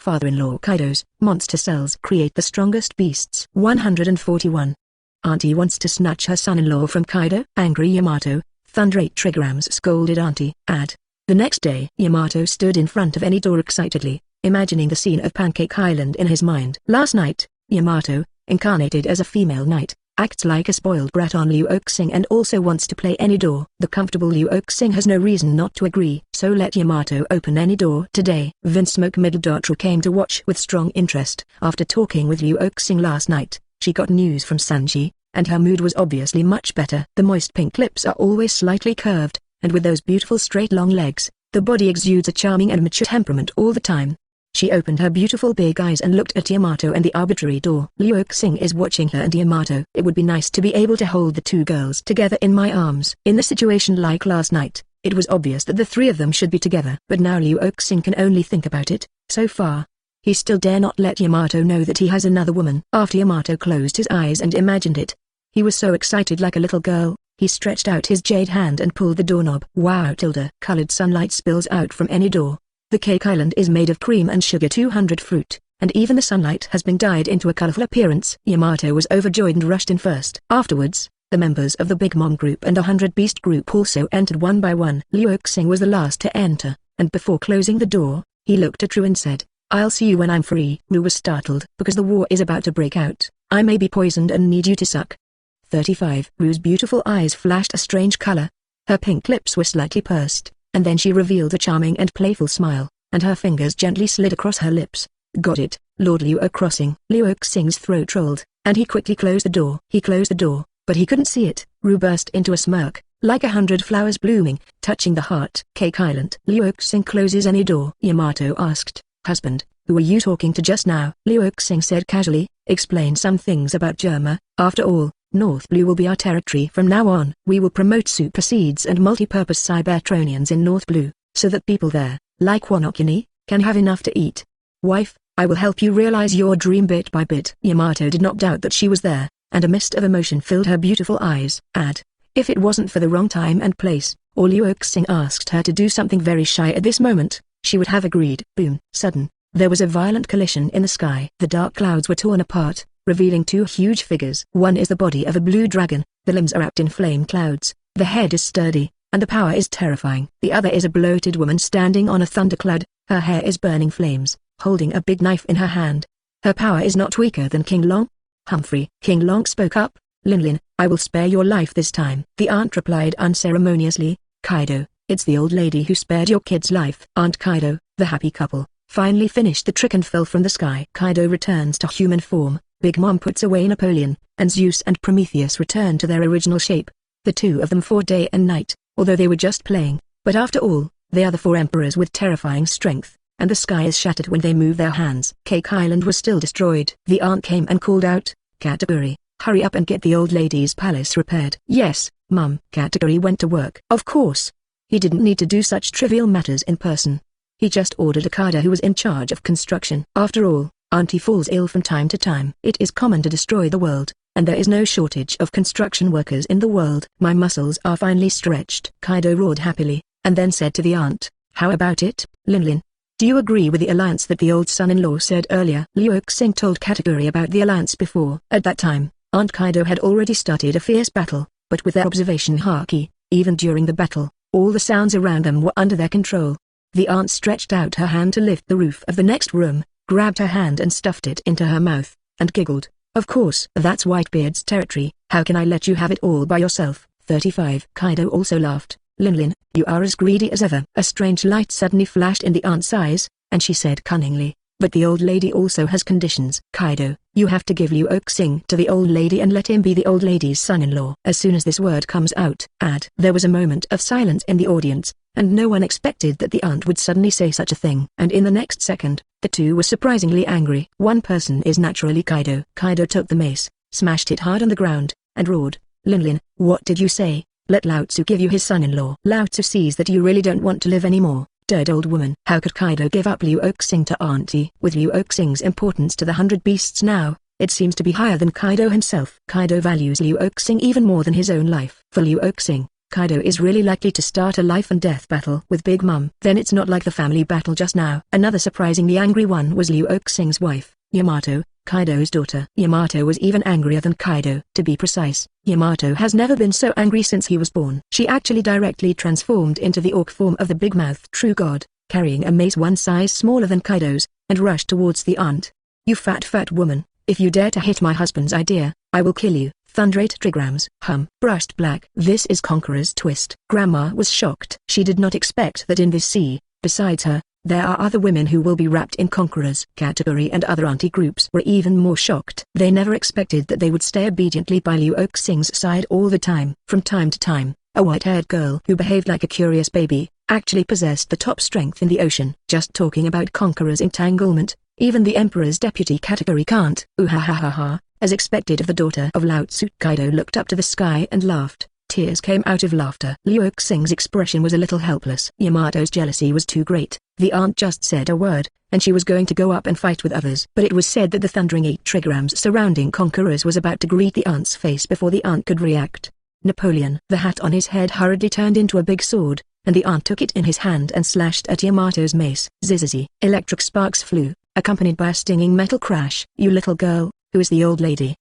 Father-in-law Kaido's monster cells create the strongest beasts. 141. Auntie wants to snatch her son-in-law from Kaido. Angry Yamato, Thunder 8 trigrams scolded Auntie. The next day Yamato stood in front of any door excitedly, imagining the scene of Pancake Island in his mind. Last night, Yamato, incarnated as a female knight, acts like a spoiled brat on Xing and also wants to play any door. The comfortable Xing has no reason not to agree, so let Yamato open any door today. Vinsmoke Middledotru came to watch with strong interest. After talking with Xing last night, she got news from Sanji, and her mood was obviously much better. The moist pink lips are always slightly curved, and with those beautiful straight long legs, the body exudes a charming and mature temperament all the time. She opened her beautiful big eyes and looked at Yamato and the arbitrary door. Xing is watching her and Yamato. It would be nice to be able to hold the two girls together in my arms. In a situation like last night, it was obvious that the three of them should be together. But now Xing can only think about it. So far, he still dare not let Yamato know that he has another woman. After Yamato closed his eyes and imagined it, he was so excited like a little girl. He stretched out his jade hand and pulled the doorknob. Wow! Colored sunlight spills out from any door. The cake island is made of cream and sugar 200 fruit, and even the sunlight has been dyed into a colorful appearance. Yamato was overjoyed and rushed in first. Afterwards, the members of the Big Mom group and 100 Beast group also entered one by one. Xing was the last to enter, and before closing the door, he looked at Ru and said, "I'll see you when I'm free." Ru was startled because the war is about to break out. "I may be poisoned and need you to suck." 35. Ru's beautiful eyes flashed a strange color. Her pink lips were slightly pursed, and then she revealed a charming and playful smile, and her fingers gently slid across her lips. "Got it, Lord Liu crossing." Xing's throat rolled, and he quickly closed the door. He closed the door, but he couldn't see it. Ru burst into a smirk, like 100 flowers blooming, touching the heart. Cake Island. Xing closes any door. Yamato asked, "Husband, who are you talking to just now?" Xing said casually, "Explain some things about Germa. After all, North Blue will be our territory from now on. We will promote super seeds and multi-purpose Cybertronians in North Blue, so that people there, like Wanochini, can have enough to eat. Wife, I will help you realize your dream bit by bit." Yamato did not doubt that she was there, and a mist of emotion filled her beautiful eyes. If it wasn't for the wrong time and place, or Xing asked her to do something very shy at this moment, she would have agreed. Boom. There was a violent collision in the sky. The dark clouds were torn apart, revealing two huge figures. One is the body of a blue dragon, the limbs are wrapped in flame clouds, the head is sturdy, and the power is terrifying. The other is a bloated woman standing on a thundercloud, her hair is burning flames, holding a big knife in her hand. Her power is not weaker than King Long. Humphrey. King Long spoke up, "Lin, I will spare your life this time." The aunt replied unceremoniously, "Kaido, it's the old lady who spared your kid's life." Aunt Kaido, the happy couple, finally finished the trick and fell from the sky. Kaido returns to human form, Big Mom puts away Napoleon, and Zeus and Prometheus return to their original shape. The two of them fought day and night, although they were just playing, but after all, they are the four emperors with terrifying strength, and the sky is shattered when they move their hands. Cake Island was still destroyed. The aunt came and called out, "Katakuri, hurry up and get the old lady's palace repaired." "Yes, Mum." Katakuri went to work. Of course, he didn't need to do such trivial matters in person. He just ordered a cadre who was in charge of construction. After all, Auntie falls ill from time to time. It is common to destroy the world, and there is no shortage of construction workers in the world. "My muscles are finally stretched." Kaido roared happily, and then said to the aunt, "How about it, Lin? Do you agree with the alliance that the old son-in-law said earlier?" Xing told Katakuri about the alliance before. At that time, Aunt Kaido had already started a fierce battle, but with their observation haki, even during the battle, all the sounds around them were under their control. The aunt stretched out her hand to lift the roof of the next room, grabbed her hand and stuffed it into her mouth, and giggled. "Of course, that's Whitebeard's territory. How can I let you have it all by yourself?" 35. Kaido also laughed. Lin, you are as greedy as ever." A strange light suddenly flashed in the aunt's eyes, and she said cunningly, "But the old lady also has conditions." "Kaido, you have to give Xing to the old lady and let him be the old lady's son-in-law." As soon as this word comes out, there was a moment of silence in the audience, and no one expected that the aunt would suddenly say such a thing. And in the next second, the two were surprisingly angry. One person is naturally Kaido. Kaido took the mace, smashed it hard on the ground, and roared, Lin, what did you say? Let Lao Tzu give you his son-in-law." "Lao Tzu sees that you really don't want to live anymore, dead old woman." How could Kaido give up Xing to Auntie? With Xing's importance to the 100 beasts now, it seems to be higher than Kaido himself. Kaido values Xing even more than his own life. For Xing, Kaido is really likely to start a life and death battle with Big Mom. Then it's not like the family battle just now. Another surprisingly angry one was Xing's wife, Yamato, Kaido's daughter. Yamato was even angrier than Kaido. To be precise, Yamato has never been so angry since he was born. She actually directly transformed into the orc form of the big-mouthed true god, carrying a mace one size smaller than Kaido's, and rushed towards the aunt. "You fat woman, if you dare to hit my husband's idea, I will kill you." Thunderate trigrams. Brushed black. This is Conqueror's twist. Grandma was shocked. She did not expect that in this sea, besides her, there are other women who will be wrapped in Conqueror's category, and other auntie groups were even more shocked. They never expected that they would stay obediently by Xing's side all the time. From time to time, a white-haired girl who behaved like a curious baby, actually possessed the top strength in the ocean. Just talking about Conqueror's entanglement, even the Emperor's deputy category can't. As expected of the daughter of Lao Tzu, Kaido looked up to the sky and laughed. Tears came out of laughter. Xing's expression was a little helpless. Yamato's jealousy was too great. The aunt just said a word, and she was going to go up and fight with others. But it was said that the thundering 8 trigrams surrounding Conquerors was about to greet the aunt's face before the aunt could react. Napoleon. The hat on his head hurriedly turned into a big sword, and the aunt took it in his hand and slashed at Yamato's mace. Zizzy. Electric sparks flew, accompanied by a stinging metal crash. "You little girl, who is the old lady?"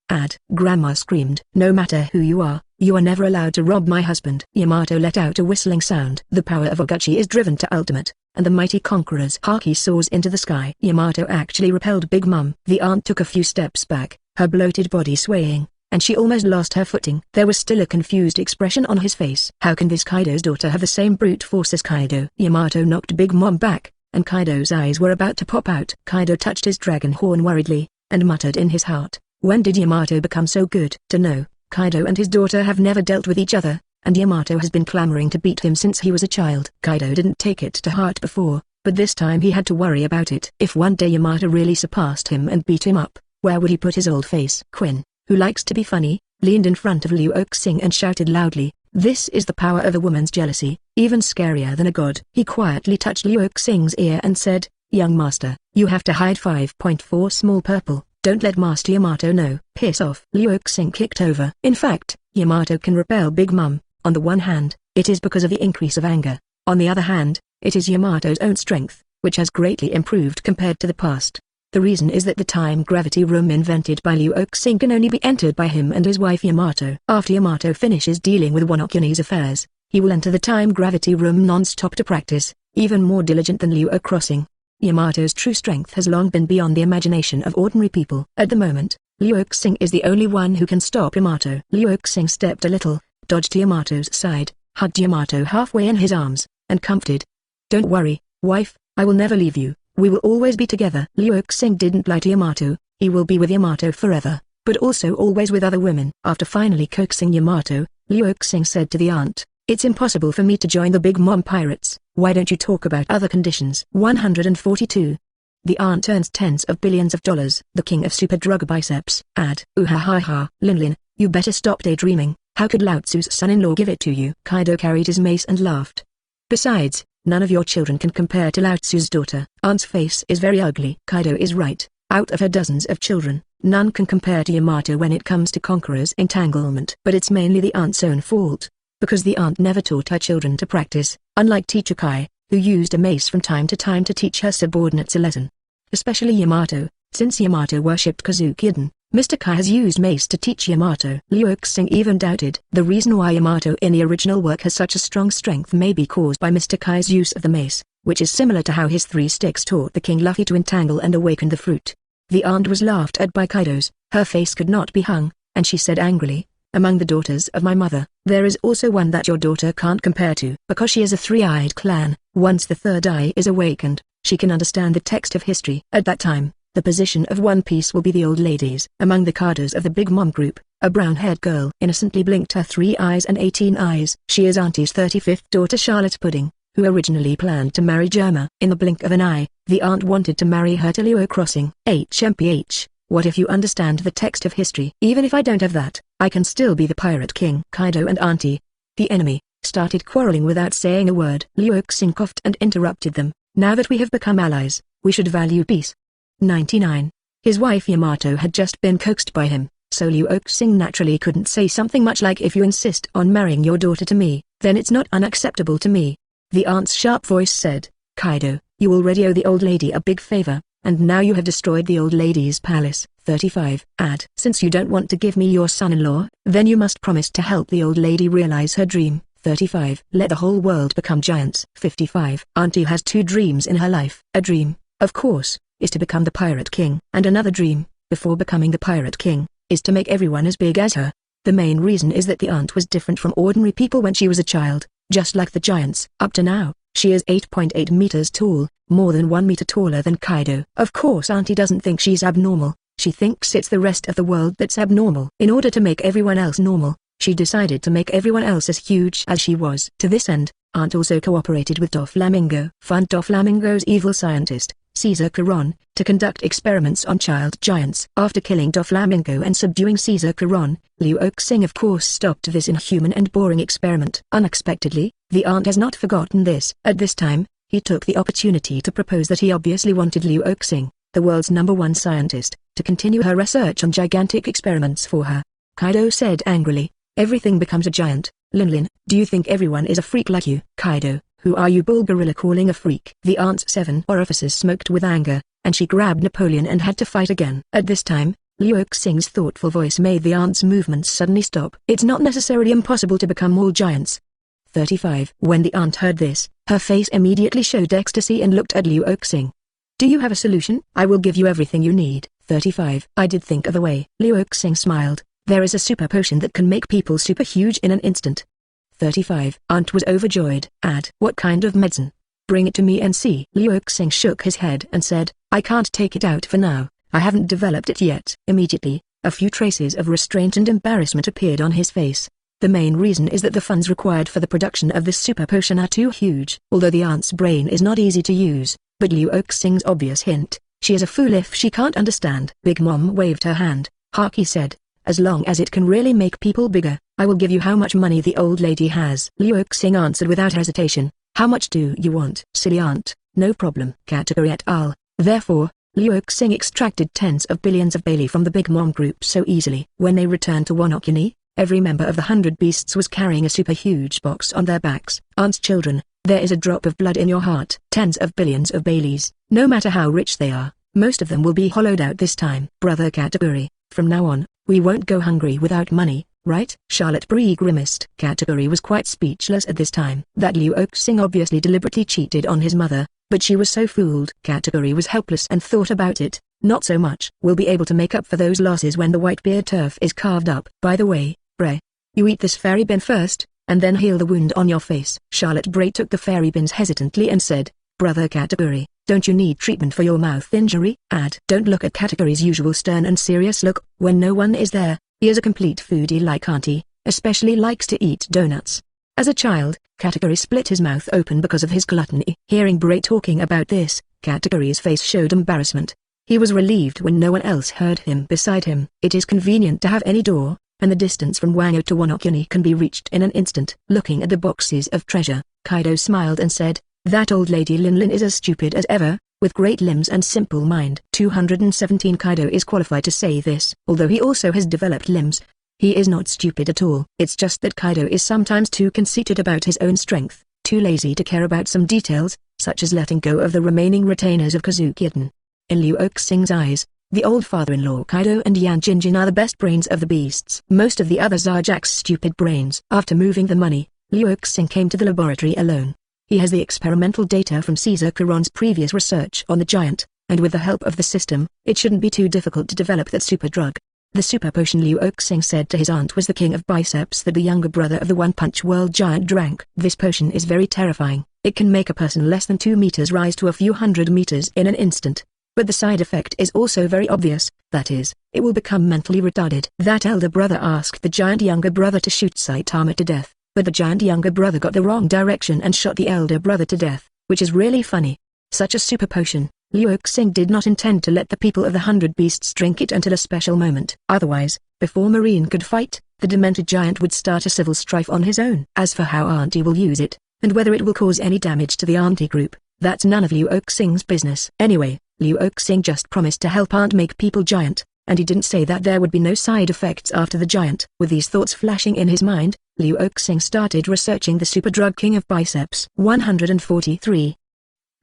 Grandma screamed. "No matter who you are never allowed to rob my husband." Yamato let out a whistling sound. The power of Oguchi is driven to ultimate, and the mighty Conqueror's haki soars into the sky. Yamato actually repelled Big Mom. The aunt took a few steps back, her bloated body swaying, and she almost lost her footing. There was still a confused expression on his face. How can this Kaido's daughter have the same brute force as Kaido? Yamato knocked Big Mom back, and Kaido's eyes were about to pop out. Kaido touched his dragon horn worriedly, and muttered in his heart, "When did Yamato become so good?" To know, Kaido and his daughter have never dealt with each other, and Yamato has been clamoring to beat him since he was a child. Kaido didn't take it to heart before, but this time he had to worry about it. If one day Yamato really surpassed him and beat him up, where would he put his old face? Quinn, who likes to be funny, leaned in front of Xing and shouted loudly, "This is the power of a woman's jealousy, even scarier than a god." He quietly touched Xing's ear and said, "Young master, you have to hide 5.4 small purple. Don't let Master Yamato know." "Piss off." Xing kicked over. In fact, Yamato can repel Big Mom. On the one hand, it is because of the increase of anger. On the other hand, it is Yamato's own strength, which has greatly improved compared to the past. The reason is that the time gravity room invented by Xing can only be entered by him and his wife Yamato. After Yamato finishes dealing with Wanokune's affairs, he will enter the time gravity room non-stop to practice, even more diligent than crossing. Yamato's true strength has long been beyond the imagination of ordinary people. At the moment, Xing is the only one who can stop Yamato. Xing stepped a little, dodged to Yamato's side, hugged Yamato halfway in his arms, and comforted. "Don't worry, wife, I will never leave you. We will always be together." Xing didn't lie to Yamato. He will be with Yamato forever, but also always with other women. After finally coaxing Yamato, Xing said to the aunt, "It's impossible for me to join the Big Mom pirates. Why don't you talk about other conditions?" 142. The aunt earns tens of billions of dollars. The king of super drug biceps. Lin, you better stop daydreaming. How could Lao Tzu's son-in-law give it to you? Kaido carried his mace and laughed. "Besides, none of your children can compare to Lao Tzu's daughter." Aunt's face is very ugly. Kaido is right. Out of her dozens of children, none can compare to Yamato when it comes to Conqueror's entanglement. But it's mainly the aunt's own fault, because the aunt never taught her children to practice, unlike Teacher Kai, who used a mace from time to time to teach her subordinates a lesson. Especially Yamato, since Yamato worshipped Kazuki-iden, Mr. Kai has used mace to teach Yamato. Xing even doubted. The reason why Yamato in the original work has such a strong strength may be caused by Mr. Kai's use of the mace, which is similar to how his 3 sticks taught the King Luffy to entangle and awaken the fruit. The aunt was laughed at by Kaido's. Her face could not be hung, and she said angrily, "Among the daughters of my mother, there is also one that your daughter can't compare to. Because she is a 3-eyed clan, once the 3rd eye is awakened, she can understand the text of history. At that time, the position of One Piece will be the old ladies." Among the cadres of the Big Mom group, a brown-haired girl innocently blinked her 3 eyes and 18 eyes. She is Auntie's 35th daughter Charlotte Pudding, who originally planned to marry Germa. In the blink of an eye, the aunt wanted to marry her to crossing. HMPH. What if you understand the text of history? Even if I don't have that, I can still be the pirate king. Kaido and Auntie, the enemy, started quarreling without saying a word. Xing coughed and interrupted them. "Now that we have become allies, we should value peace." 99. His wife Yamato had just been coaxed by him, So Xing naturally couldn't say something much like, if you insist on marrying your daughter to me, then it's not unacceptable to me. The aunt's sharp voice said, Kaido, you already owe the old lady a big favor, and now you have destroyed the old lady's palace. 35. Add. Since you don't want to give me your son-in-law, then you must promise to help the old lady realize her dream. 35. Let the whole world become giants. 55. Auntie has two dreams in her life. A dream, of course, is to become the Pirate King. And another dream, before becoming the Pirate King, is to make everyone as big as her. The main reason is that the aunt was different from ordinary people when she was a child, just like the giants. Up to now, she is 8.8 meters tall, more than 1 meter taller than Kaido. Of course Auntie doesn't think she's abnormal, she thinks it's the rest of the world that's abnormal. In order to make everyone else normal, she decided to make everyone else as huge as she was. To this end, Aunt also cooperated with Doflamingo, Doflamingo's evil scientist, Caesar Caron, to conduct experiments on child giants. After killing Doflamingo and subduing Caesar Caron, Xing of course stopped this inhuman and boring experiment. Unexpectedly, the aunt has not forgotten this. At this time, he took the opportunity to propose that he obviously wanted Xing, the world's #1 scientist, to continue her research on gigantic experiments for her. Kaido said angrily, everything becomes a giant. Linlin, do you think everyone is a freak like you? Kaido, who are you bull gorilla calling a freak? The aunt's 7 orifices smoked with anger, and she grabbed Napoleon and had to fight again. At this time, Xing's thoughtful voice made the aunt's movements suddenly stop. It's not necessarily impossible to become all giants. 35. When the aunt heard this, her face immediately showed ecstasy and looked at Xing. Do you have a solution? I will give you everything you need. 35. I did think of a way. Xing smiled. There is a super potion that can make people super huge in an instant. 35. Aunt was overjoyed. Add. What kind of medicine? Bring it to me and see. Xing shook his head and said, I can't take it out for now, I haven't developed it yet. Immediately, a few traces of restraint and embarrassment appeared on his face. The main reason is that the funds required for the production of this super potion are too huge. Although the aunt's brain is not easy to use, but Xing's obvious hint, she is a fool if she can't understand. Big Mom waved her hand. Haki said, as long as it can really make people bigger, I will give you how much money the old lady has. Xing answered without hesitation, how much do you want? Silly aunt, no problem. Category et al. Therefore, Xing extracted tens of billions of Bailey from the Big Mom group so easily. When they returned to Wano, every member of the 100 Beasts was carrying a super huge box on their backs. Aunt's children, there is a drop of blood in your heart. Tens of billions of Baileys, no matter how rich they are, most of them will be hollowed out this time. Brother Category, from now on, we won't go hungry without money, right? Charlotte Bree grimaced. Category was quite speechless at this time. That Xing obviously deliberately cheated on his mother, but she was so fooled. Category was helpless and thought about it, not so much. We'll be able to make up for those losses when the Whitebeard turf is carved up. By the way, Bray, you eat this fairy bean first, and then heal the wound on your face. Charlotte Bray took the fairy beans hesitantly and said, Brother Category, don't you need treatment for your mouth injury? Add. Don't look at Category's usual stern and serious look. When no one is there, he is a complete foodie like Auntie, especially likes to eat donuts. As a child, Category split his mouth open because of his gluttony. Hearing Bray talking about this, Category's face showed embarrassment. He was relieved when no one else heard him beside him. It is convenient to have any door, and the distance from Wano to Wano can be reached in an instant. Looking at the boxes of treasure, Kaido smiled and said, that old lady Linlin is as stupid as ever, with great limbs and simple mind. 217 Kaido is qualified to say this. Although he also has developed limbs, he is not stupid at all. It's just that Kaido is sometimes too conceited about his own strength, too lazy to care about some details, such as letting go of the remaining retainers of Kazuki-eden. In Xing's eyes, the old father-in-law Kaido and Yan Jinjin are the best brains of the beasts. Most of the others are Jack's stupid brains. After moving the money, Xing came to the laboratory alone. He has the experimental data from Caesar Caron's previous research on the giant, and with the help of the system, it shouldn't be too difficult to develop that super drug. The super potion Xing said to his aunt was the king of biceps that the younger brother of the One Punch World giant drank. This potion is very terrifying. It can make a person less than 2 meters rise to a few hundred meters in an instant. But the side effect is also very obvious, that is, it will become mentally retarded. That elder brother asked the giant younger brother to shoot Saitama to death, but the giant younger brother got the wrong direction and shot the elder brother to death, which is really funny. Such a super potion, Xing did not intend to let the people of the 100 Beasts drink it until a special moment. Otherwise, before Marine could fight, the demented giant would start a civil strife on his own. As for how Auntie will use it, and whether it will cause any damage to the Auntie group, that's none of Xing's business. Anyway, Xing just promised to help Aunt make people giant. and he didn't say that there would be no side effects after the giant. With these thoughts flashing in his mind, Xing started researching the super drug king of biceps. 143.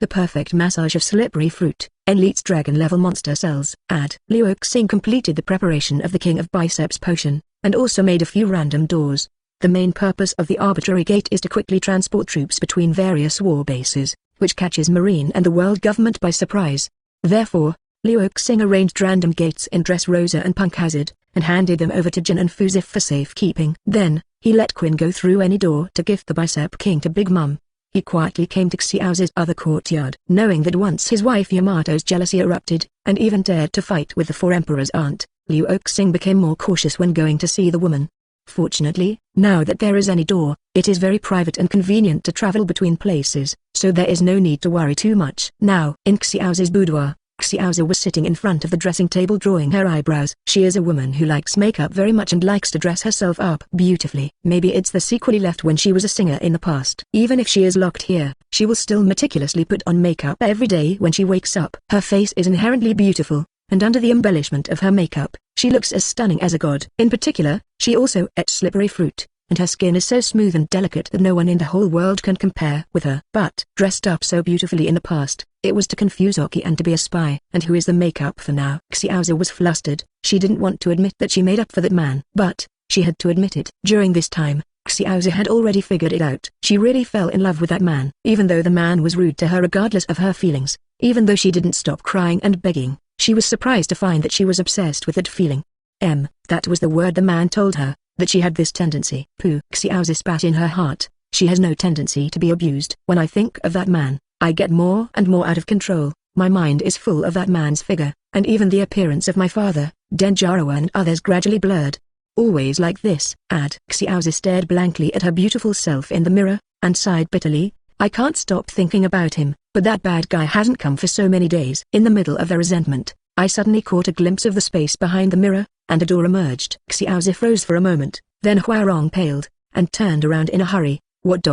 The perfect massage of slippery fruit, Enel's dragon level monster cells. Xing completed the preparation of the king of biceps potion, and also made a few random doors. The main purpose of the arbitrary gate is to quickly transport troops between various war bases, which catches Marine and the world government by surprise. Therefore, Xing arranged random gates in Dressrosa and Punk Hazard, and handed them over to Jin and Fuzif for safekeeping. Then, he let Quinn go through any door to gift the Bicep King to Big Mom. He quietly came to Xiao's other courtyard, knowing that once his wife Yamato's jealousy erupted, and even dared to fight with the four emperor's aunt, Xing became more cautious when going to see the woman. Fortunately, now that there is any door, it is very private and convenient to travel between places, so there is no need to worry too much. Now, in Xiao's boudoir, Xiao was sitting in front of the dressing table drawing her eyebrows. She is a woman who likes makeup very much and likes to dress herself up beautifully. Maybe it's the sequel he left when she was a singer in the past. Even if she is locked here, she will still meticulously put on makeup every day when she wakes up. Her face is inherently beautiful, and under the embellishment of her makeup, she looks as stunning as a god. In particular, she also ate slippery fruit, and her skin is so smooth and delicate that no one in the whole world can compare with her. But, dressed up so beautifully in the past, it was to confuse Oki and to be a spy. And who is the makeup for now? Xiao was flustered. She didn't want to admit that she made up for that man, but she had to admit it. During this time, Xiao had already figured it out. She really fell in love with that man, even though the man was rude to her regardless of her feelings. Even though she didn't stop crying and begging, she was surprised to find that she was obsessed with that feeling. That was the word the man told her, that she had this tendency. Pooh. Xiao spat in her heart. She has no tendency to be abused. When I think of that man, I get more and more out of control. My mind is full of that man's figure, and even the appearance of my father, Denjaro and others gradually blurred. Always like this. Xiao stared blankly at her beautiful self in the mirror, and sighed bitterly. I can't stop thinking about him, but that bad guy hasn't come for so many days. In the middle of the resentment, I suddenly caught a glimpse of the space behind the mirror, and a door emerged. Xiao froze for a moment, then Huarong paled, and turned around in a hurry. What?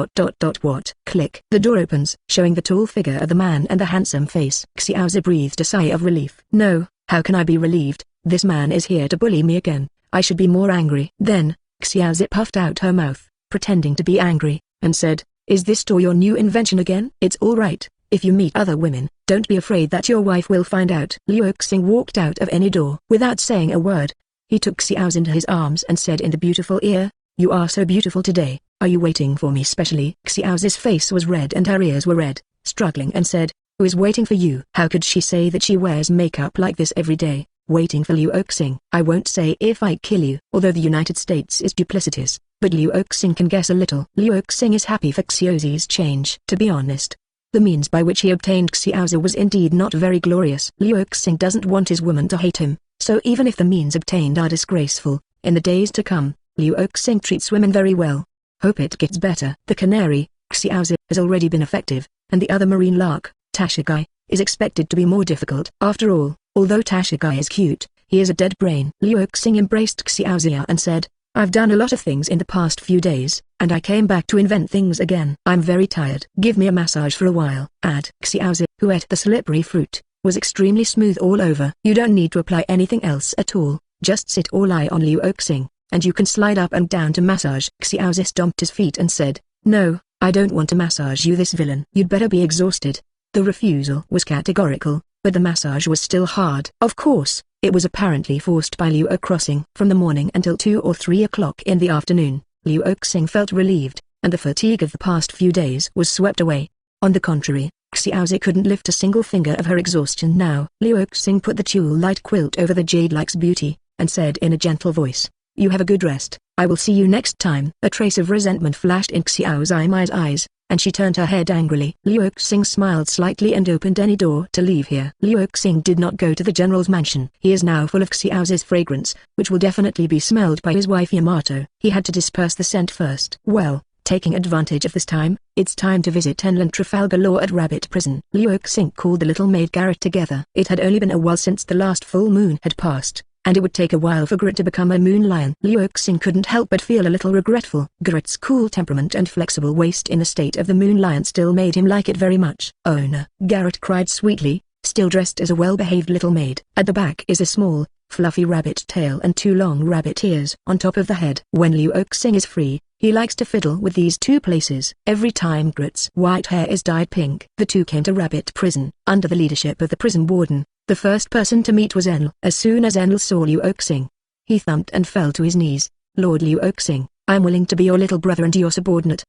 Click. The door opens, showing the tall figure of the man and the handsome face. Xiao breathed a sigh of relief. No, how can I be relieved? This man is here to bully me again. I should be more angry. Then, Xiao puffed out her mouth, pretending to be angry, and said, is this door your new invention again? It's all right. If you meet other women, don't be afraid that your wife will find out. Xing walked out of any door. Without saying a word, he took Xiao into his arms and said in the beautiful ear, you are so beautiful today. Are you waiting for me specially? Xiao's face was red and her ears were red, struggling, and said, who is waiting for you? How could she say that she wears makeup like this every day? Waiting for Xing. I won't say if I kill you. Although the United States is duplicitous, but Xing can guess a little. Xing is happy for Xiao's change. To be honest, the means by which he obtained Xiao was indeed not very glorious. Xing doesn't want his woman to hate him, so even if the means obtained are disgraceful, in the days to come, Xing treats women very well. Hope it gets better. The canary, Xiao, has already been effective, and the other marine lark, Tashigai, is expected to be more difficult. After all, although Tashigai is cute, he is a dead brain. Xing embraced Xiao and said, I've done a lot of things in the past few days, and I came back to invent things again. I'm very tired. Give me a massage for a while. Xiao, who ate the slippery fruit, was extremely smooth all over. You don't need to apply anything else at all, just sit or lie on Xing, and you can slide up and down to massage. Xiao stomped his feet and said, no, I don't want to massage you, this villain. You'd better be exhausted. The refusal was categorical, but the massage was still hard. Of course, it was apparently forced by crossing. From the morning until 2 or 3 o'clock in the afternoon, Xing felt relieved, and the fatigue of the past few days was swept away. On the contrary, Xiao couldn't lift a single finger of her exhaustion now. Xing put the tulle-like quilt over the jade-like's beauty, and said in a gentle voice, you have a good rest. I will see you next time. A trace of resentment flashed in Xiao's eyes, and she turned her head angrily. Xing smiled slightly and opened any door to leave here. Xing did not go to the general's mansion. He is now full of Xiao's fragrance, which will definitely be smelled by his wife Yamato. He had to disperse the scent first. Well, taking advantage of this time, it's time to visit Enel and Trafalgar Law at Rabbit Prison. Xing called the little maid Garrett together. It had only been a while since the last full moon had passed, and it would take a while for Garrett to become a moon lion. Xing couldn't help but feel a little regretful. Garrett's cool temperament and flexible waist in the state of the moon lion still made him like it very much. Owner, Garrett cried sweetly, still dressed as a well-behaved little maid. At the back is a small, fluffy rabbit tail and 2 long rabbit ears on top of the head. When Xing is free, he likes to fiddle with these 2 places. Every time Grit's white hair is dyed pink. The 2 came to Rabbit Prison, under the leadership of the prison warden. The first person to meet was Enel. As soon as Enel saw Xing, he thumped and fell to his knees. Lord Xing, I'm willing to be your little brother and your subordinate.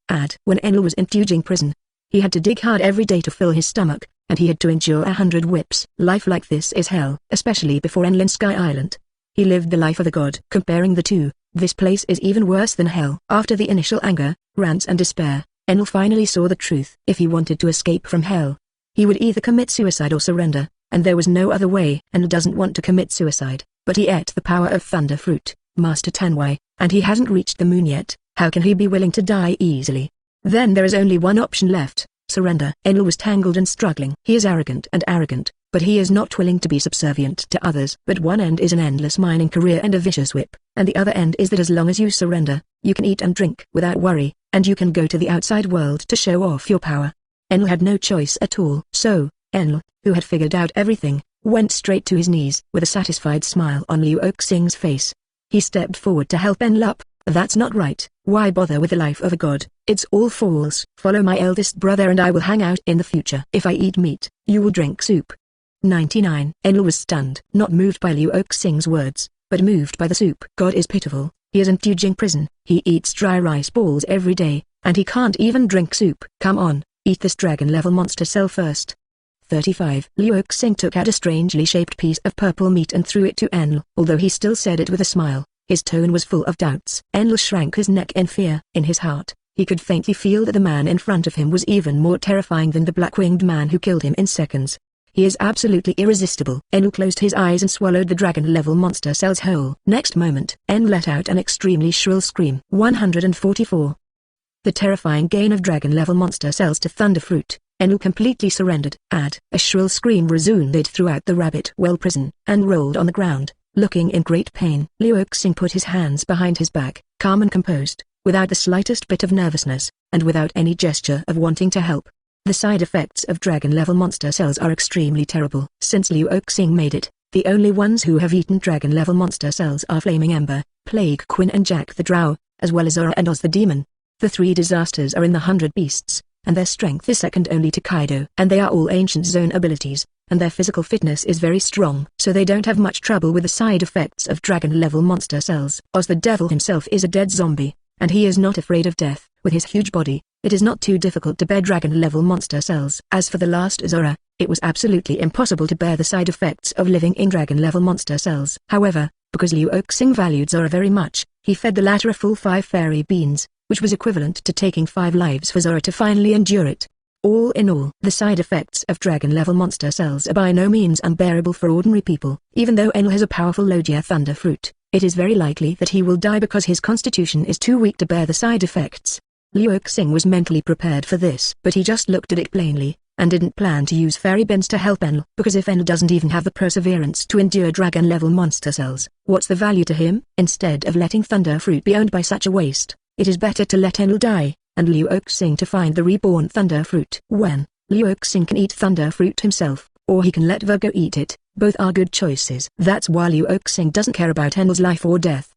When Enel was in Tujing prison, he had to dig hard every day to fill his stomach, and he had to endure 100 whips. Life like this is hell, especially before Enel in Sky Island. He lived the life of a god. Comparing the two, this place is even worse than hell. After the initial anger, rants and despair, Enel finally saw the truth. If he wanted to escape from hell, he would either commit suicide or surrender, and there was no other way. Enel doesn't want to commit suicide, but he ate the power of Thunder Fruit, Master Tanwai, and he hasn't reached the moon yet. How can he be willing to die easily? Then there is only one option left: surrender. Enel was tangled and struggling. He is arrogant, but he is not willing to be subservient to others. But one end is an endless mining career and a vicious whip, and the other end is that as long as you surrender, you can eat and drink without worry, and you can go to the outside world to show off your power. Enel had no choice at all. So, Enel, who had figured out everything, went straight to his knees with a satisfied smile on Xing's face. He stepped forward to help Enel up. That's not right. Why bother with the life of a god? It's all fools. Follow my eldest brother and I will hang out in the future. If I eat meat, you will drink soup. 99. Enel was stunned, not moved by Xing's words, but moved by the soup. God is pitiful. He is in Tujing prison. He eats dry rice balls every day, and he can't even drink soup. Come on, eat this dragon-level monster cell first. 35. Xing took out a strangely shaped piece of purple meat and threw it to Enel. Although he still said it with a smile, his tone was full of doubts. Enel shrank his neck in fear. In his heart, he could faintly feel that the man in front of him was even more terrifying than the black-winged man who killed him in seconds. He is absolutely irresistible. Enel closed his eyes and swallowed the dragon-level monster cells whole. Next moment, Enel let out an extremely shrill scream. 144. The terrifying gain of dragon-level monster cells to Thunder Fruit. Enel completely surrendered. A shrill scream resounded throughout the rabbit well prison, and rolled on the ground, looking in great pain. Xing put his hands behind his back, calm and composed, without the slightest bit of nervousness, and without any gesture of wanting to help. The side effects of dragon-level monster cells are extremely terrible. Since Xing made it, the only ones who have eaten dragon-level monster cells are Flaming Ember, Plague Queen and Jack the Drow, as well as Zora and Oz the Demon. The 3 disasters are in the 100 beasts, and their strength is second only to Kaido. And they are all ancient zone abilities, and their physical fitness is very strong, so they don't have much trouble with the side effects of dragon-level monster cells. Oz the Devil himself is a dead zombie, and he is not afraid of death. With his huge body, it is not too difficult to bear dragon-level monster cells. As for the last Zora, it was absolutely impossible to bear the side effects of living in dragon-level monster cells. However, because Xing valued Zora very much, he fed the latter a full 5 fairy beans, which was equivalent to taking 5 lives for Zora to finally endure it. All in all, the side effects of dragon-level monster cells are by no means unbearable for ordinary people. Even though Enel has a powerful Logia Thunder Fruit, it is very likely that he will die because his constitution is too weak to bear the side effects. Xing was mentally prepared for this, but he just looked at it plainly, and didn't plan to use fairy beans to help Enel, because if Enel doesn't even have the perseverance to endure dragon-level monster cells, what's the value to him? Instead of letting Thunder Fruit be owned by such a waste, it is better to let Enel die, and Xing to find the reborn Thunder Fruit. When Xing can eat Thunder Fruit himself, or he can let Virgo eat it, both are good choices. That's why Xing doesn't care about Enel's life or death.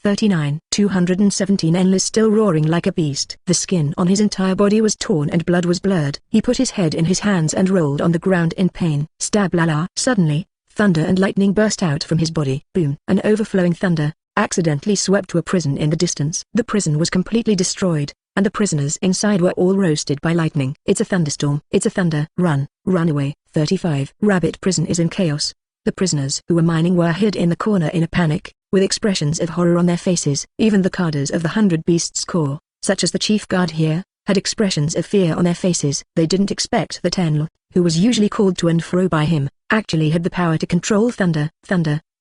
39. 217. Enel is still roaring like a beast. The skin on his entire body was torn and blood was blurred. He put his head in his hands and rolled on the ground in pain. Stab la la. Suddenly, thunder and lightning burst out from his body. Boom. An overflowing thunder accidentally swept to a prison in the distance. The prison was completely destroyed, and the prisoners inside were all roasted by lightning. It's a thunderstorm. It's a thunder. Run. Run away. 35. Rabbit prison is in chaos. The prisoners who were mining were hid in the corner in a panic, with expressions of horror on their faces. Even the cadres of the 100 Beasts Corps, such as the chief guard here, had expressions of fear on their faces. They didn't expect that Enel, who was usually called to and fro by him, actually had the power to control thunder,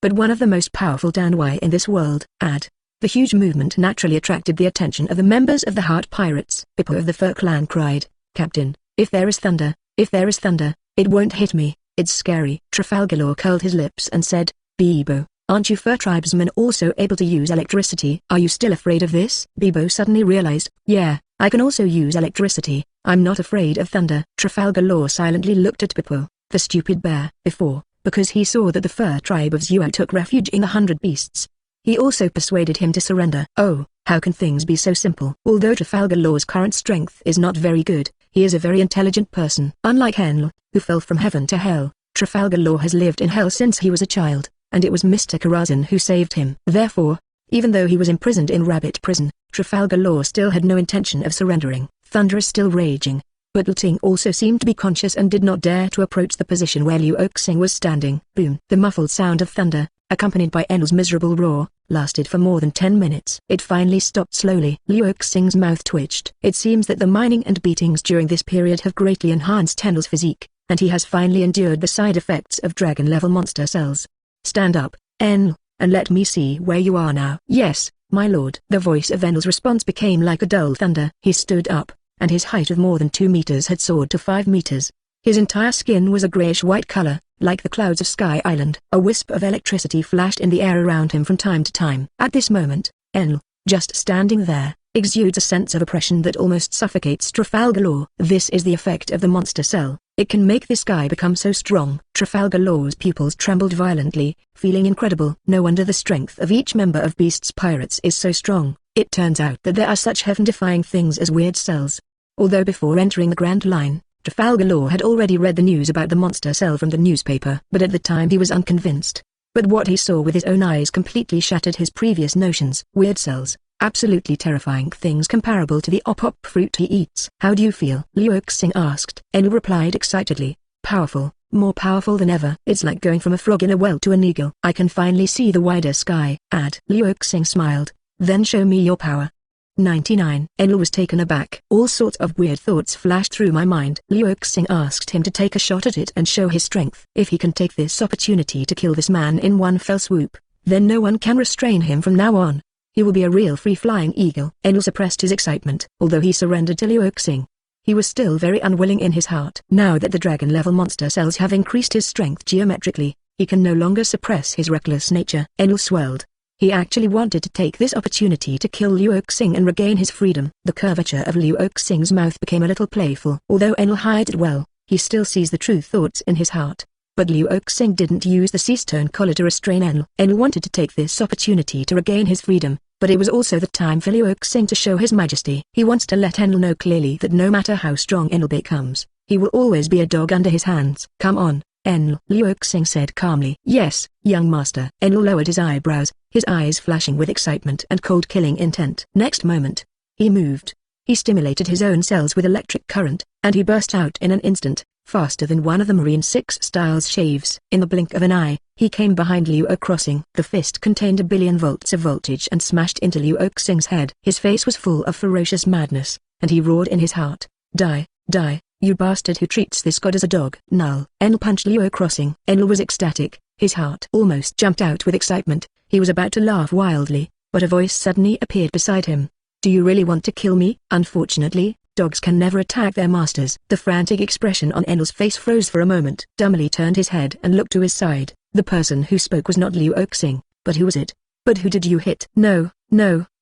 but one of the most powerful Danwai in this world. The huge movement naturally attracted the attention of the members of the Heart Pirates. Bippo of the Fur Clan cried, "Captain, if there is thunder, it won't hit me, it's scary." Trafalgar Law curled his lips and said, "Bebo, aren't you fur tribesmen also able to use electricity? Are you still afraid of this?" Bebo suddenly realized, "Yeah, I can also use electricity, I'm not afraid of thunder." Trafalgar Law silently looked at Bippo. The stupid bear. Before, because he saw that the fur tribe of Zuo took refuge in the 100 beasts. He also persuaded him to surrender. Oh, how can things be so simple? Although Trafalgar Law's current strength is not very good, he is a very intelligent person. Unlike Enel, who fell from heaven to hell, Trafalgar Law has lived in hell since he was a child, and it was Mr. Corazon who saved him. Therefore, even though he was imprisoned in Rabbit Prison, Trafalgar Law still had no intention of surrendering. Thunder is still raging, but Xing also seemed to be conscious and did not dare to approach the position where Xing was standing. Boom! The muffled sound of thunder, accompanied by Enel's miserable roar, lasted for more than 10 minutes. It finally stopped slowly. Xing's mouth twitched. It seems that the mining and beatings during this period have greatly enhanced Enel's physique, and he has finally endured the side effects of dragon-level monster cells. Stand up, Enel, and let me see where you are now. Yes, my lord. The voice of Enel's response became like a dull thunder. He stood up, and his height of more than 2 meters had soared to 5 meters. His entire skin was a grayish-white color, like the clouds of Sky Island. A wisp of electricity flashed in the air around him from time to time. At this moment, Enel, just standing there, exudes a sense of oppression that almost suffocates Trafalgar Law. This is the effect of the monster cell. It can make this guy become so strong. Trafalgar Law's pupils trembled violently, feeling incredible. No wonder the strength of each member of Beast's Pirates is so strong. It turns out that there are such heaven-defying things as weird cells. Although before entering the Grand Line, Trafalgar Law had already read the news about the monster cell from the newspaper. But at the time he was unconvinced. But what he saw with his own eyes completely shattered his previous notions. Weird cells, absolutely terrifying things comparable to the op-op fruit he eats. How do you feel? Xing asked. Enel replied excitedly. Powerful, more powerful than ever. It's like going from a frog in a well to an eagle. I can finally see the wider sky. Xing smiled. Then show me your power. 99. Enel was taken aback. All sorts of weird thoughts flashed through my mind. Xing asked him to take a shot at it and show his strength. If he can take this opportunity to kill this man in one fell swoop, then no one can restrain him from now on. He will be a real free-flying eagle. Enel suppressed his excitement. Although he surrendered to Xing, he was still very unwilling in his heart. Now that the dragon-level monster cells have increased his strength geometrically, he can no longer suppress his reckless nature. Enel swelled. He actually wanted to take this opportunity to kill Xing and regain his freedom. The curvature of Xing's mouth became a little playful. Although Enel hid it well, he still sees the true thoughts in his heart. But Xing didn't use the sea-stone collar to restrain Enel. Enel wanted to take this opportunity to regain his freedom, but it was also the time for Xing to show his majesty. He wants to let Enel know clearly that no matter how strong Enel becomes, he will always be a dog under his hands. Come on, Enel, Xing said calmly. Yes, young master. Enel lowered his eyebrows, his eyes flashing with excitement and cold-killing intent. Next moment, he moved. He stimulated his own cells with electric current, and he burst out in an instant, faster than one of the Marine 6 styles shaves. In the blink of an eye, he came behind Crossing. The fist contained 1,000,000,000 volts of voltage and smashed into Xing's head. His face was full of ferocious madness, and he roared in his heart. Die, die, you bastard who treats this god as a dog. Null. Enel punched Crossing. Enel was ecstatic, his heart almost jumped out with excitement. He was about to laugh wildly, but a voice suddenly appeared beside him. Do you really want to kill me? Unfortunately, dogs can never attack their masters. The frantic expression on Enel's face froze for a moment. Dumbly turned his head and looked to his side. The person who spoke was not Xing, but who was it? But who did you hit? No,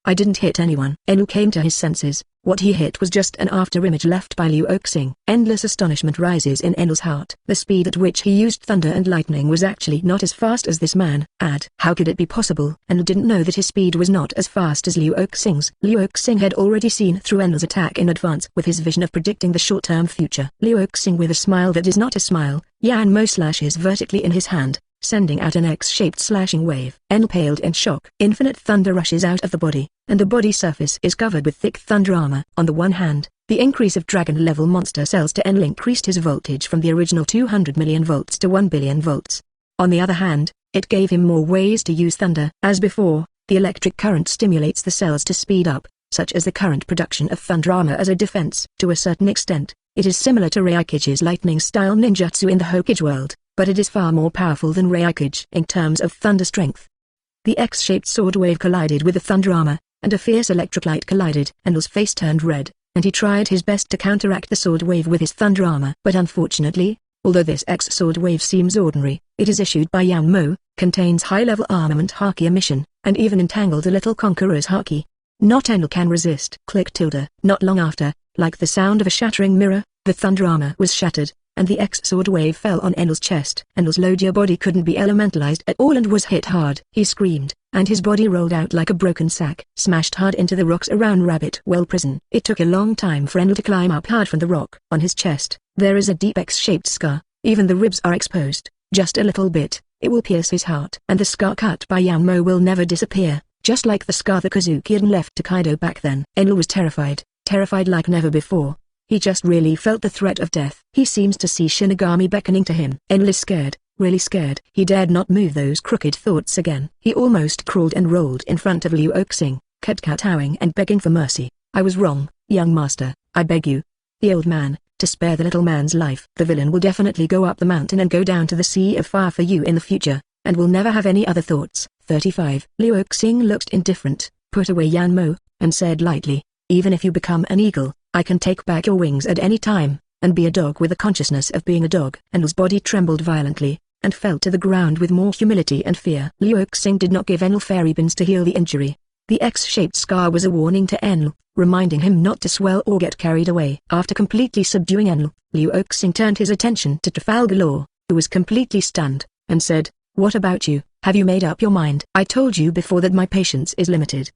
I didn't hit anyone. Enel came to his senses. What he hit was just an after-image left by Xing. Endless astonishment rises in Enel's heart. The speed at which he used thunder and lightning was actually not as fast as this man. How could it be possible? Enel didn't know that his speed was not as fast as Xing's. Xing had already seen through Enel's attack in advance with his vision of predicting the short-term future. Xing, with a smile that is not a smile, Yanmo slashes vertically in his hand, sending out an X-shaped slashing wave. Enel paled in shock. Infinite thunder rushes out of the body, and the body surface is covered with thick thunder armor. On the one hand, the increase of dragon-level monster cells to Enel increased his voltage from the original 200 million volts to 1 billion volts. On the other hand, it gave him more ways to use thunder. As before, the electric current stimulates the cells to speed up, such as the current production of thunder armor as a defense. To a certain extent, it is similar to Raikige's lightning-style ninjutsu in the Hokage world, but it is far more powerful than Raikage in terms of thunder strength. The X-shaped sword wave collided with the thunder armor, and a fierce electric light collided. Enel's face turned red, and he tried his best to counteract the sword wave with his thunder armor. But unfortunately, although this X-sword wave seems ordinary, it is issued by Yanmo, contains high-level armament haki emission, and even entangled a little conqueror's haki. Not Enel can resist. Click tilde. Not long after, like the sound of a shattering mirror, the thunder armor was shattered, and the X-sword wave fell on Enel's chest. Enel's lodia body couldn't be elementalized at all and was hit hard. He screamed, and his body rolled out like a broken sack, smashed hard into the rocks around Rabbit Well Prison. It took a long time for Enel to climb up hard from the rock. On his chest, there is a deep X-shaped scar. Even the ribs are exposed, just a little bit. It will pierce his heart. And the scar cut by Yamato will never disappear, just like the scar the Kozuki had left to Kaido back then. Enel was terrified like never before. He just really felt the threat of death. He seems to see Shinigami beckoning to him. Enel is scared, really scared. He dared not move those crooked thoughts again. He almost crawled and rolled in front of Xing, kowtowing and begging for mercy. "I was wrong, young master, I beg you." The old man, to spare the little man's life. "The villain will definitely go up the mountain and go down to the sea of fire for you in the future, and will never have any other thoughts." 35. Xing looked indifferent, put away Yanmo, and said lightly, "Even if you become an eagle, I can take back your wings at any time, and be a dog with the consciousness of being a dog." Enel's body trembled violently, and fell to the ground with more humility and fear. Xing did not give Enel fairy beans to heal the injury. The X-shaped scar was a warning to Enel, reminding him not to swell or get carried away. After completely subduing Enel, Xing turned his attention to Trafalgar Law, who was completely stunned, and said, "What about you? Have you made up your mind?" "I told you before that my patience is limited."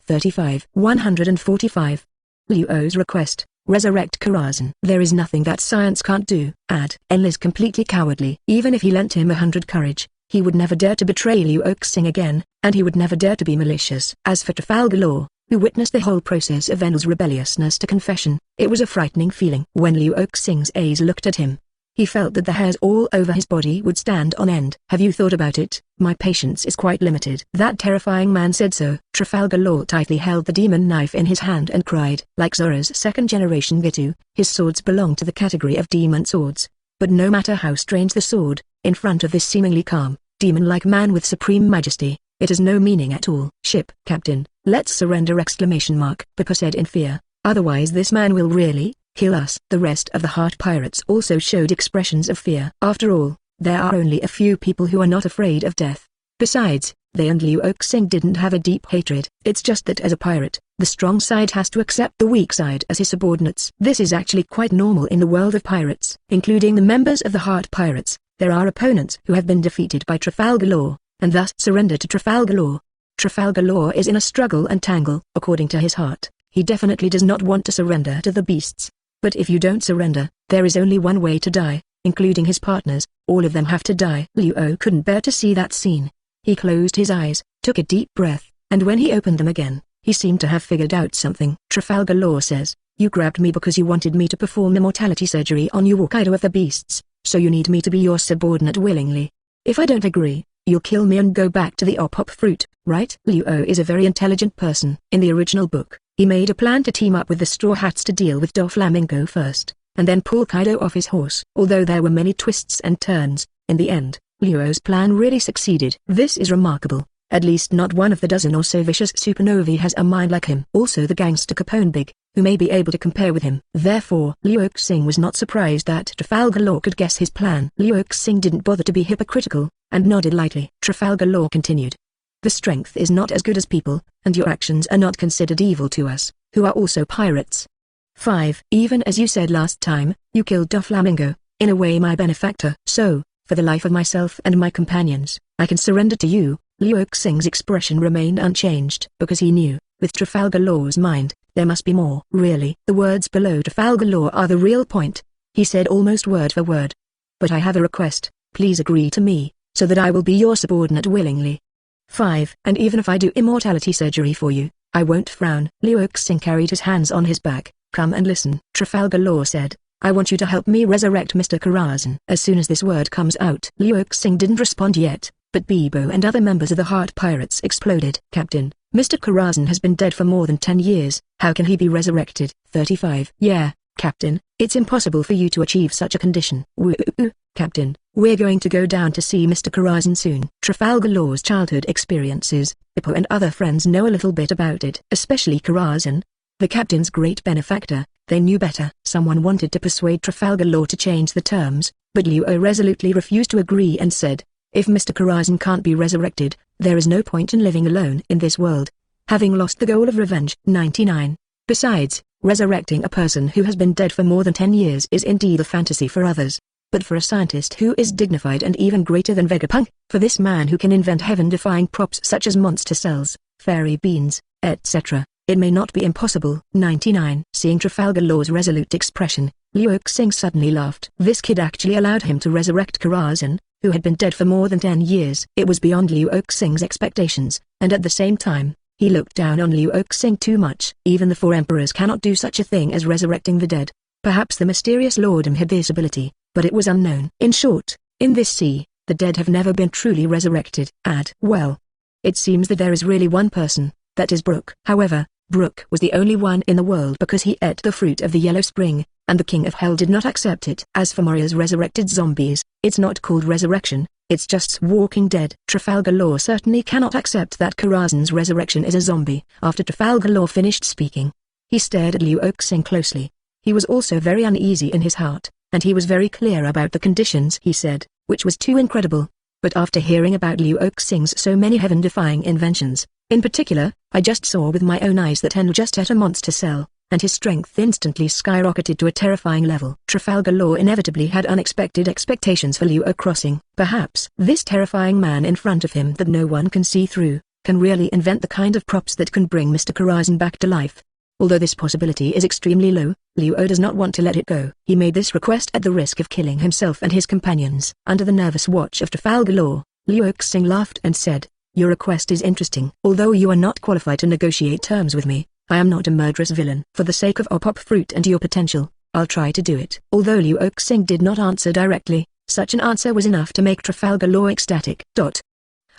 35. 145. Luo's request, resurrect Corazon. There is nothing that science can't do. Enel is completely cowardly. Even if he lent him 100 courage, he would never dare to betray Xing again, and he would never dare to be malicious. As for Trafalgar Law, who witnessed the whole process of Enel's rebelliousness to confession, it was a frightening feeling. When Xing's eyes looked at him, he felt that the hairs all over his body would stand on end. "Have you thought about it? My patience is quite limited." That terrifying man said so. Trafalgar Law tightly held the demon knife in his hand and cried. Like Zora's second-generation Gitu, his swords belonged to the category of demon swords. But no matter how strange the sword, in front of this seemingly calm, demon-like man with supreme majesty, it has no meaning at all. "Ship captain, let's surrender!" Papa said in fear. "Otherwise this man will really kill us." The rest of the heart pirates also showed expressions of fear. After all, there are only a few people who are not afraid of death. Besides, they and Xing didn't have a deep hatred. It's just that as a pirate, the strong side has to accept the weak side as his subordinates. This is actually quite normal in the world of pirates. Including the members of the heart pirates, there are opponents who have been defeated by Trafalgar Law, and thus surrender to Trafalgar Law. Trafalgar Law is in a struggle and tangle. According to his heart, he definitely does not want to surrender to the beasts. But if you don't surrender, there is only one way to die, including his partners. All of them have to die. Luo couldn't bear to see that scene. He closed his eyes, took a deep breath, and when he opened them again, he seemed to have figured out something. Trafalgar Law says, "You grabbed me because you wanted me to perform immortality surgery on Nuoqigao of the beasts, so you need me to be your subordinate willingly. If I don't agree, you'll kill me and go back to the op fruit, right?" Luo is a very intelligent person. In the original book, he made a plan to team up with the Straw Hats to deal with Doflamingo first, and then pull Kaido off his horse. Although there were many twists and turns, in the end, Luo's plan really succeeded. This is remarkable. At least not one of the dozen or so vicious supernovae has a mind like him. Also the gangster Capone Big, who may be able to compare with him. Therefore, Xing was not surprised that Trafalgar Law could guess his plan. Xing didn't bother to be hypocritical, and nodded lightly. Trafalgar Law continued. "The strength is not as good as people, and your actions are not considered evil to us, who are also pirates. 5. Even as you said last time, you killed Doflamingo, in a way my benefactor. So, for the life of myself and my companions, I can surrender to you." Xing's expression remained unchanged, because he knew, with Trafalgar Law's mind, there must be more. "Really?" The words below Trafalgar Law are the real point. He said almost word for word. "But I have a request, please agree to me, so that I will be your subordinate willingly." 5. And even if I do immortality surgery for you, I won't frown. Xing carried his hands on his back. "Come and listen." Trafalgar Law said, "I want you to help me resurrect Mr. Corazon." As soon as this word comes out, Xing didn't respond yet, but Bebo and other members of the Heart Pirates exploded. "Captain, Mr. Corazon has been dead for more than 10 years, how can he be resurrected?" 35. "Yeah, Captain, it's impossible for you to achieve such a condition." "Woo, Captain, we're going to go down to see Mr. Corazon soon." Trafalgar Law's childhood experiences, Hippo and other friends know a little bit about it. Especially Corazon, the captain's great benefactor, they knew better. Someone wanted to persuade Trafalgar Law to change the terms, but Luo resolutely refused to agree and said, "If Mr. Corazon can't be resurrected, there is no point in living alone in this world, having lost the goal of revenge." 99. Besides, resurrecting a person who has been dead for more than 10 years is indeed a fantasy for others. But for a scientist who is dignified and even greater than Vegapunk, for this man who can invent heaven-defying props such as monster cells, fairy beans, etc., it may not be impossible. 99. Seeing Trafalgar Law's resolute expression, Xing suddenly laughed. This kid actually allowed him to resurrect Corazon, who had been dead for more than 10 years. It was beyond Xing's expectations, and at the same time, he looked down on Xing too much. Even the 4 emperors cannot do such a thing as resurrecting the dead. Perhaps the mysterious lordum had this ability, but it was unknown. In short, in this sea, the dead have never been truly resurrected. Well, it seems that there is really one person, that is Brook. However, Brook was the only one in the world because he ate the fruit of the Yellow Spring, and the King of Hell did not accept it. As for Moria's resurrected zombies, it's not called resurrection, it's just walking dead. Trafalgar Law certainly cannot accept that Corazon's resurrection is a zombie. After Trafalgar Law finished speaking, he stared at Xing closely. He was also very uneasy in his heart, and he was very clear about the conditions he said, which was too incredible. But after hearing about Xing's so many heaven-defying inventions, in particular, I just saw with my own eyes that Enel just ate a monster cell, and his strength instantly skyrocketed to a terrifying level. Trafalgar Law inevitably had unexpected expectations for Luo crossing. Perhaps this terrifying man in front of him that no one can see through, can really invent the kind of props that can bring Mr. Corazon back to life. Although this possibility is extremely low, Luo does not want to let it go. He made this request at the risk of killing himself and his companions. Under the nervous watch of Trafalgar Law, Xing laughed and said, "Your request is interesting. Although you are not qualified to negotiate terms with me, I am not a murderous villain. For the sake of Opop fruit and your potential, I'll try to do it." Although Xing did not answer directly, such an answer was enough to make Trafalgar Law ecstatic.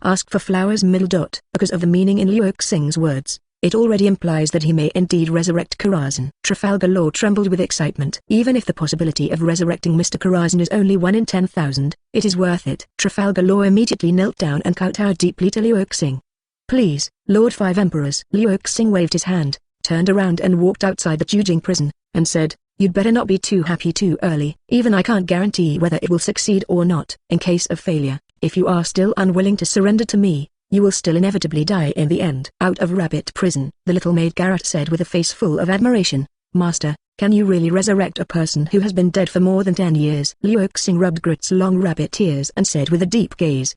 Ask for flowers middle. Because of the meaning in Xing's words, it already implies that he may indeed resurrect Corazon. Trafalgar Law trembled with excitement. Even if the possibility of resurrecting Mr. Corazon is only 1 in 10,000, it is worth it. Trafalgar Law immediately knelt down and kowtowed deeply to Xing. "Please, Lord 5 Emperors." Xing waved his hand, turned around and walked outside the Jujing prison, and said, "You'd better not be too happy too early. Even I can't guarantee whether it will succeed or not. In case of failure, if you are still unwilling to surrender to me, you will still inevitably die in the end." Out of Rabbit Prison, the little maid Garrett said with a face full of admiration, "Master, can you really resurrect a person who has been dead for more than 10 years? Xing rubbed Grit's long rabbit ears and said with a deep gaze,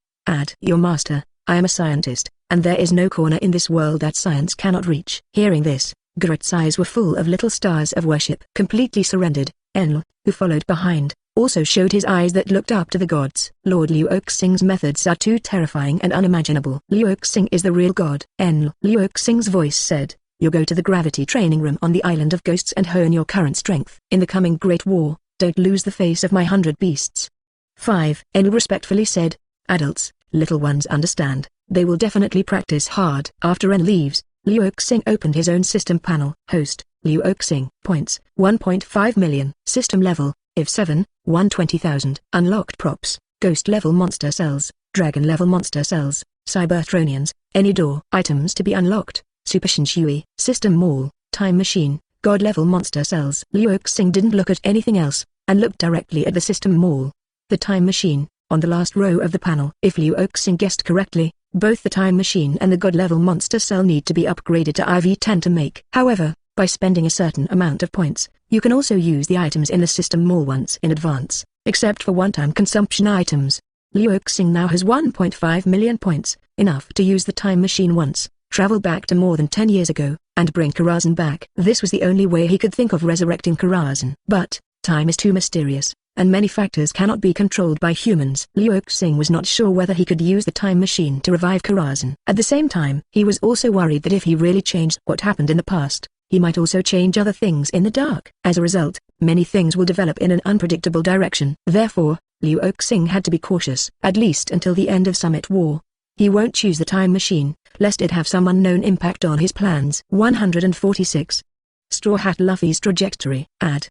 "Your master, I am a scientist, and there is no corner in this world that science cannot reach." Hearing this, Grit's eyes were full of little stars of worship. Completely surrendered, Enel, who followed behind, also showed his eyes that looked up to the gods. Lord Xing's methods are too terrifying and unimaginable. Xing is the real god. Xing's voice said, "You go to the gravity training room on the Island of Ghosts and hone your current strength. In the coming Great War, don't lose the face of my 100 beasts." 5. Enel respectfully said, "Adults, little ones understand. They will definitely practice hard." After Enel leaves, Xing opened his own system panel. Host, Xing. Points, 1.5 million. System level, IV 7, 120,000. Unlocked props, Ghost level monster cells, Dragon level monster cells, Cybertronians, any door. Items to be unlocked, Super Shinshui. System Mall, Time Machine, God level monster cells. Xing didn't look at anything else, and looked directly at the System Mall. The Time Machine, on the last row of the panel. If Xing guessed correctly, both the Time Machine and the God-level monster cell need to be upgraded to IV-10 to make. However, by spending a certain amount of points, you can also use the items in the system mall once in advance, except for one-time consumption items. Xing now has 1.5 million points, enough to use the Time Machine once, travel back to more than 10 years ago, and bring Corazon back. This was the only way he could think of resurrecting Corazon. But, time is too mysterious, and many factors cannot be controlled by humans. Xing was not sure whether he could use the time machine to revive Corazon. At the same time, he was also worried that if he really changed what happened in the past, he might also change other things in the dark. As a result, many things will develop in an unpredictable direction. Therefore, Xing had to be cautious, at least until the end of Summit War. He won't choose the time machine, lest it have some unknown impact on his plans. 146. Straw Hat Luffy's trajectory.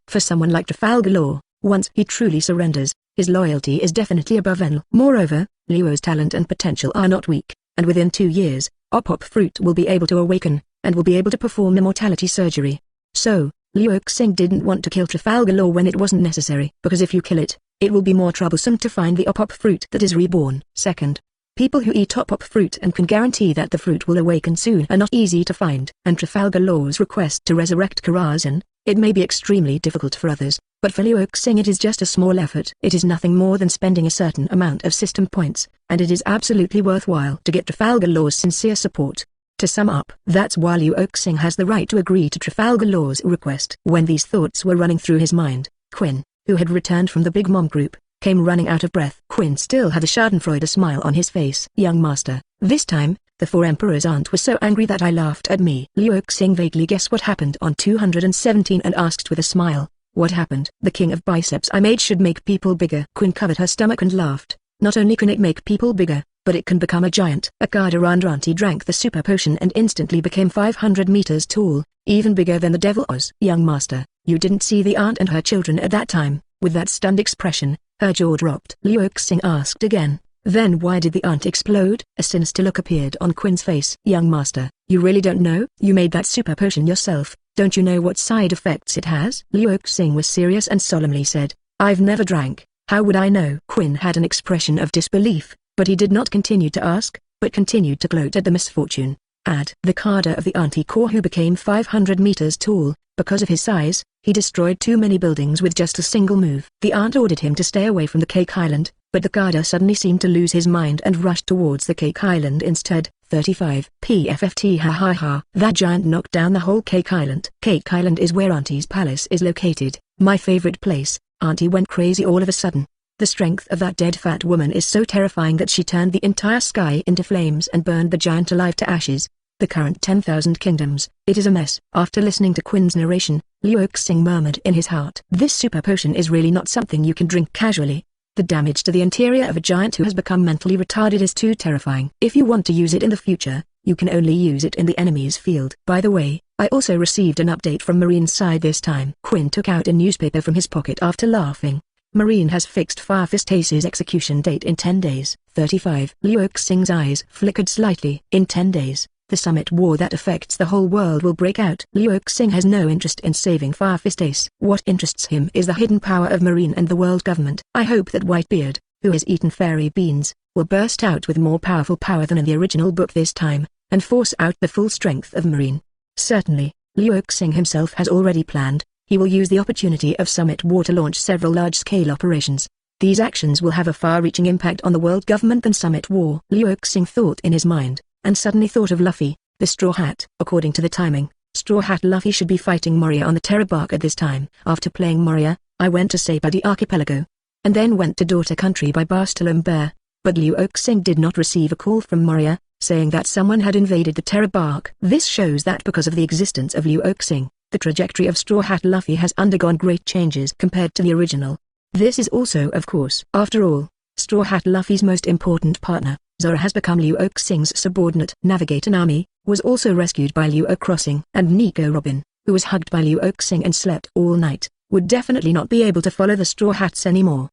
For someone like Trafalgar Law, once he truly surrenders, his loyalty is definitely above Enel. Moreover, Luo's talent and potential are not weak, and within 2 years, Opop Fruit will be able to awaken, and will be able to perform immortality surgery. So, Xing didn't want to kill Trafalgar Law when it wasn't necessary, because if you kill it, it will be more troublesome to find the Opop Fruit that is reborn. Second, people who eat Opop Fruit and can guarantee that the fruit will awaken soon are not easy to find. And Trafalgar Law's request to resurrect Corazon, it may be extremely difficult for others. But for Liu Xing it is just a small effort. It is nothing more than spending a certain amount of system points, and it is absolutely worthwhile to get Trafalgar Law's sincere support. To sum up, that's why Liu Xing has the right to agree to Trafalgar Law's request. When these thoughts were running through his mind, Quinn, who had returned from the Big Mom group, came running out of breath. Quinn still had a schadenfreude smile on his face. Young master, this time, the four emperors' aunt was so angry that I laughed at me. Liu Xing vaguely guessed what happened on 217 and asked with a smile, what happened? The king of biceps I made should make people bigger. Quinn covered her stomach and laughed. Not only can it make people bigger, but it can become a giant. A Kaido and Auntie drank the super potion and instantly became 500 meters tall, even bigger than the devil Oz. Young master, you didn't see the aunt and her children at that time. With that stunned expression, her jaw dropped. Liu Xing asked again, then why did the aunt explode? A sinister look appeared on Quinn's face. Young master, you really don't know? You made that super potion yourself, don't you know what side effects it has? Liu Xing was serious and solemnly said, I've never drank, how would I know? Quinn had an expression of disbelief, but he did not continue to ask, but continued to gloat at the misfortune. The Kaido of the Auntie Corps who became 500 meters tall, because of his size, he destroyed too many buildings with just a single move. The aunt ordered him to stay away from the Cake Island, but the Kaido suddenly seemed to lose his mind and rushed towards the Cake Island instead. 35 PFFT ha ha ha. That giant knocked down the whole Cake Island. Cake Island is where Auntie's palace is located, my favorite place. Auntie went crazy all of a sudden. The strength of that dead fat woman is so terrifying that she turned the entire sky into flames and burned the giant alive to ashes. The current 10,000 kingdoms, it is a mess. After listening to Quinn's narration, Liu Xing murmured in his heart. This super potion is really not something you can drink casually. The damage to the interior of a giant who has become mentally retarded is too terrifying. If you want to use it in the future, you can only use it in the enemy's field. By the way, I also received an update from Marine's side this time. Quinn took out a newspaper from his pocket after laughing. Marine has fixed Fire Fist Ace's execution date in 10 days. 35. Liu Xing's eyes flickered slightly. In 10 days, the summit war that affects the whole world will break out. Liu Xing has no interest in saving Fire Fist Ace. What interests him is the hidden power of Marine and the world government. I hope that Whitebeard, who has eaten fairy beans, will burst out with more powerful power than in the original book this time, and force out the full strength of Marine. Certainly, Liu Xing himself has already planned. He will use the opportunity of Summit War to launch several large-scale operations. These actions will have a far-reaching impact on the world government than Summit War. Liu Xing thought in his mind, and suddenly thought of Luffy, the Straw Hat. According to the timing, Straw Hat Luffy should be fighting Moria on the Terror Bark at this time. After playing Moria, I went to Saipadi Archipelago, and then went to Daughter Country by Bastalom Bear, but Liu Xing did not receive a call from Moria, saying that someone had invaded the Terror Bark. This shows that because of the existence of Liu Xing, the trajectory of Straw Hat Luffy has undergone great changes compared to the original. This is also of course. After all, Straw Hat Luffy's most important partner, Zoro, has become Liu Xing's subordinate. Navigator Nami was also rescued by Liu Crossing. And Nico Robin, who was hugged by Liu Xing and slept all night, would definitely not be able to follow the Straw Hats anymore.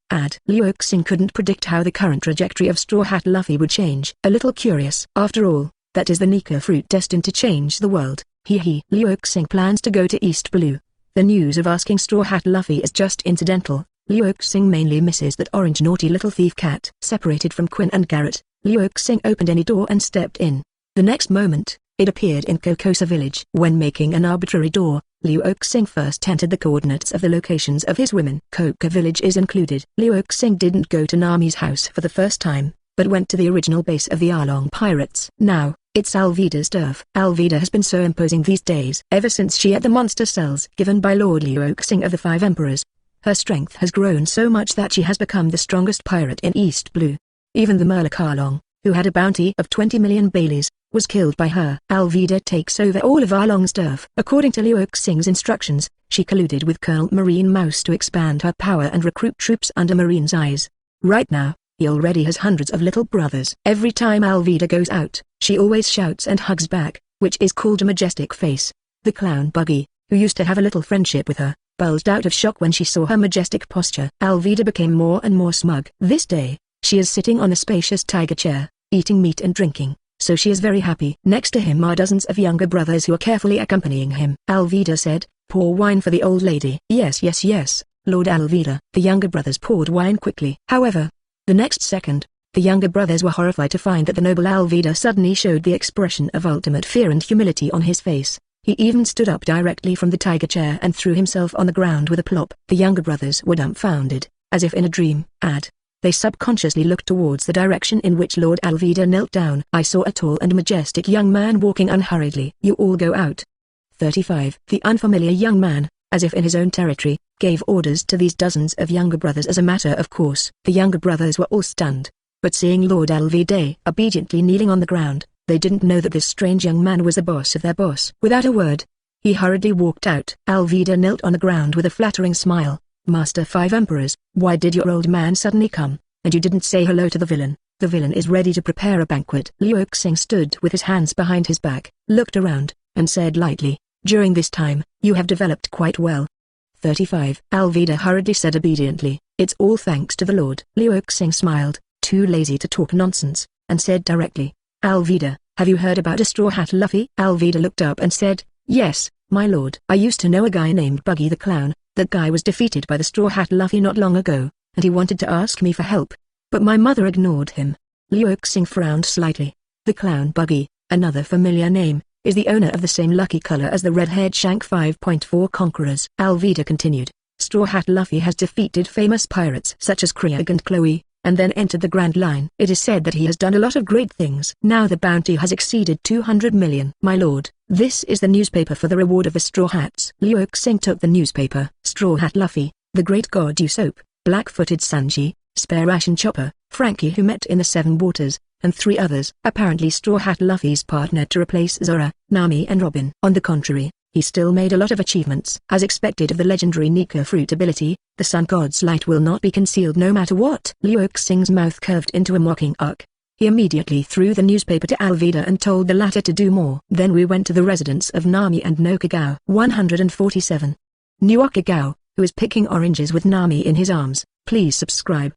Liu Xing couldn't predict how the current trajectory of Straw Hat Luffy would change. A little curious. After all, that is the Nico fruit destined to change the world. Liu Xing plans to go to East Blue. The news of asking Straw Hat Luffy is just incidental. Liu Xing mainly misses that orange naughty little thief cat. Separated from Quinn and Garrett, Liu Xing opened any door and stepped in. The next moment, it appeared in Kokosa village. When making an arbitrary door, Liu Xing first entered the coordinates of the locations of his women. Kokosa village is included. Liu Xing didn't go to Nami's house for the first time, but went to the original base of the Arlong pirates. Now, it's Alvida's turf. Alvida has been so imposing these days. Ever since she ate the monster cells given by Lord Liu Xing of the Five Emperors, her strength has grown so much that she has become the strongest pirate in East Blue. Even the Murloc Arlong, who had a bounty of 20 million Baileys, was killed by her. Alvida takes over all of Arlong's turf. According to Liu Xing's instructions, she colluded with Colonel Marine Mouse to expand her power and recruit troops under Marine's eyes. Right now, he already has hundreds of little brothers. Every time Alvida goes out, she always shouts and hugs back, which is called a majestic face. The clown Buggy, who used to have a little friendship with her, bulged out of shock when she saw her majestic posture. Alvida became more and more smug. This day, she is sitting on a spacious tiger chair, eating meat and drinking, so she is very happy. Next to him are dozens of younger brothers who are carefully accompanying him. Alvida said, "Pour wine for the old lady." "Yes, yes, yes, Lord Alvida." The younger brothers poured wine quickly. However, the next second, the younger brothers were horrified to find that the noble Alvida suddenly showed the expression of ultimate fear and humility on his face. He even stood up directly from the tiger chair and threw himself on the ground with a plop. The younger brothers were dumbfounded, as if in a dream. They subconsciously looked towards the direction in which Lord Alvida knelt down. I saw a tall and majestic young man walking unhurriedly. You all go out. 35. The unfamiliar young man, as if in his own territory, gave orders to these dozens of younger brothers as a matter of course. The younger brothers were all stunned, but seeing Lord Alvida obediently kneeling on the ground, they didn't know that this strange young man was the boss of their boss. Without a word, he hurriedly walked out. Alvida knelt on the ground with a flattering smile. Master Five Emperors, why did your old man suddenly come, and you didn't say hello to the villain? The villain is ready to prepare a banquet. Xing stood with his hands behind his back, looked around, and said lightly, during this time, you have developed quite well. 35. Alvida hurriedly said obediently, it's all thanks to the Lord. Xing smiled, too lazy to talk nonsense, and said directly, Alvida, have you heard about a Straw Hat Luffy? Alvida looked up and said, yes, my lord. I used to know a guy named Buggy the Clown. That guy was defeated by the Straw Hat Luffy not long ago, and he wanted to ask me for help. But my mother ignored him. Xing frowned slightly. The clown Buggy, another familiar name, is the owner of the same lucky color as the red-haired Shank 5.4 conquerors. Alvida continued, Straw Hat Luffy has defeated famous pirates such as Krieg and Chloe, and then entered the Grand Line. It is said that he has done a lot of great things. Now the bounty has exceeded 200 million. My lord, this is the newspaper for the reward of the Straw Hats. Xing took the newspaper. Straw Hat Luffy, the Great God Usopp, Black-Footed Sanji, Spare Ration Chopper, Frankie who met in the Seven Waters, and 3 others. Apparently Straw Hat Luffy's partner to replace Zora, Nami and Robin. On the contrary, he still made a lot of achievements. As expected of the legendary Nika fruit ability, the sun god's light will not be concealed no matter what. Xing's mouth curved into a mocking arc. He immediately threw the newspaper to Alvida and told the latter to do more. Then we went to the residence of Nami and Nuoqigao. 147. Nuoqigao, who is picking oranges with Nami in his arms. Please subscribe.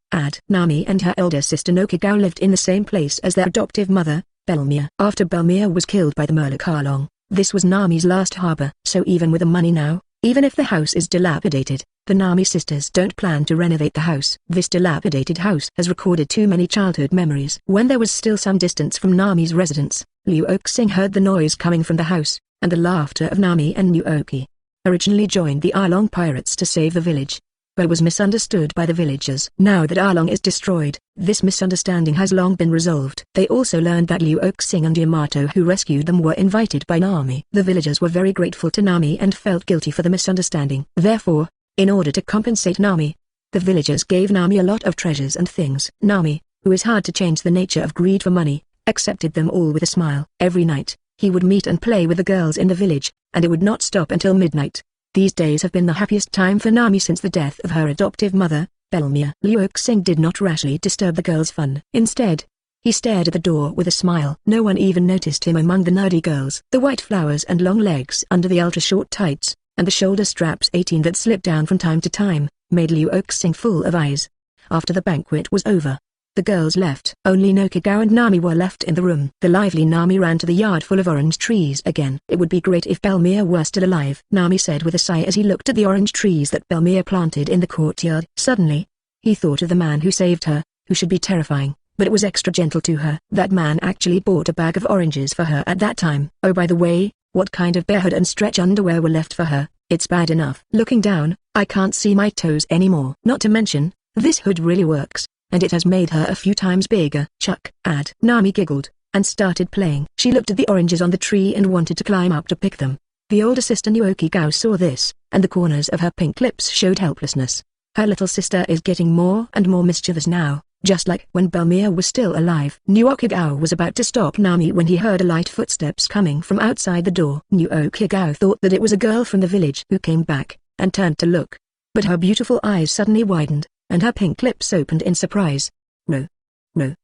Nami and her elder sister Nuoqigao lived in the same place as their adoptive mother, Belmere. After Belmere was killed by the Murloc, this was Nami's last harbor. So even with the money now, even if the house is dilapidated, the Nami sisters don't plan to renovate the house. This dilapidated house has recorded too many childhood memories. When there was still some distance from Nami's residence, Xing heard the noise coming from the house, and the laughter of Nami and Nuoqi. Originally joined the Arlong pirates to save the village, but was misunderstood by the villagers. Now that Arlong is destroyed, this misunderstanding has long been resolved. They also learned that Xing and Yamato who rescued them were invited by Nami. The villagers were very grateful to Nami and felt guilty for the misunderstanding. Therefore, in order to compensate Nami, the villagers gave Nami a lot of treasures and things. Nami, who is hard to change the nature of greed for money, accepted them all with a smile. Every night, he would meet and play with the girls in the village, and it would not stop until midnight. These days have been the happiest time for Nami since the death of her adoptive mother, Belmere. Xing did not rashly disturb the girls' fun. Instead, he stared at the door with a smile. No one even noticed him among the nerdy girls. The white flowers and long legs under the ultra-short tights, and the shoulder straps 18 that slipped down from time to time, made Xing full of eyes. After the banquet was over, the girls left. Only Nuoqigao and Nami were left in the room. The lively Nami ran to the yard full of orange trees again. It would be great if Belmere were still alive, Nami said with a sigh as he looked at the orange trees that Belmere planted in the courtyard. Suddenly, he thought of the man who saved her, who should be terrifying, but it was extra gentle to her. That man actually bought a bag of oranges for her at that time. Oh, by the way, what kind of bare hood and stretch underwear were left for her? It's bad enough. Looking down, I can't see my toes anymore. Not to mention, this hood really works, and it has made her a few times bigger. Nami giggled, and started playing. She looked at the oranges on the tree and wanted to climb up to pick them. The older sister Nuoqigao saw this, and the corners of her pink lips showed helplessness. Her little sister is getting more and more mischievous now, just like when Belmere was still alive. Nuoqigao was about to stop Nami when he heard a light footsteps coming from outside the door. Nuoqigao thought that it was a girl from the village who came back, and turned to look. But her beautiful eyes suddenly widened, and her pink lips opened in surprise. No.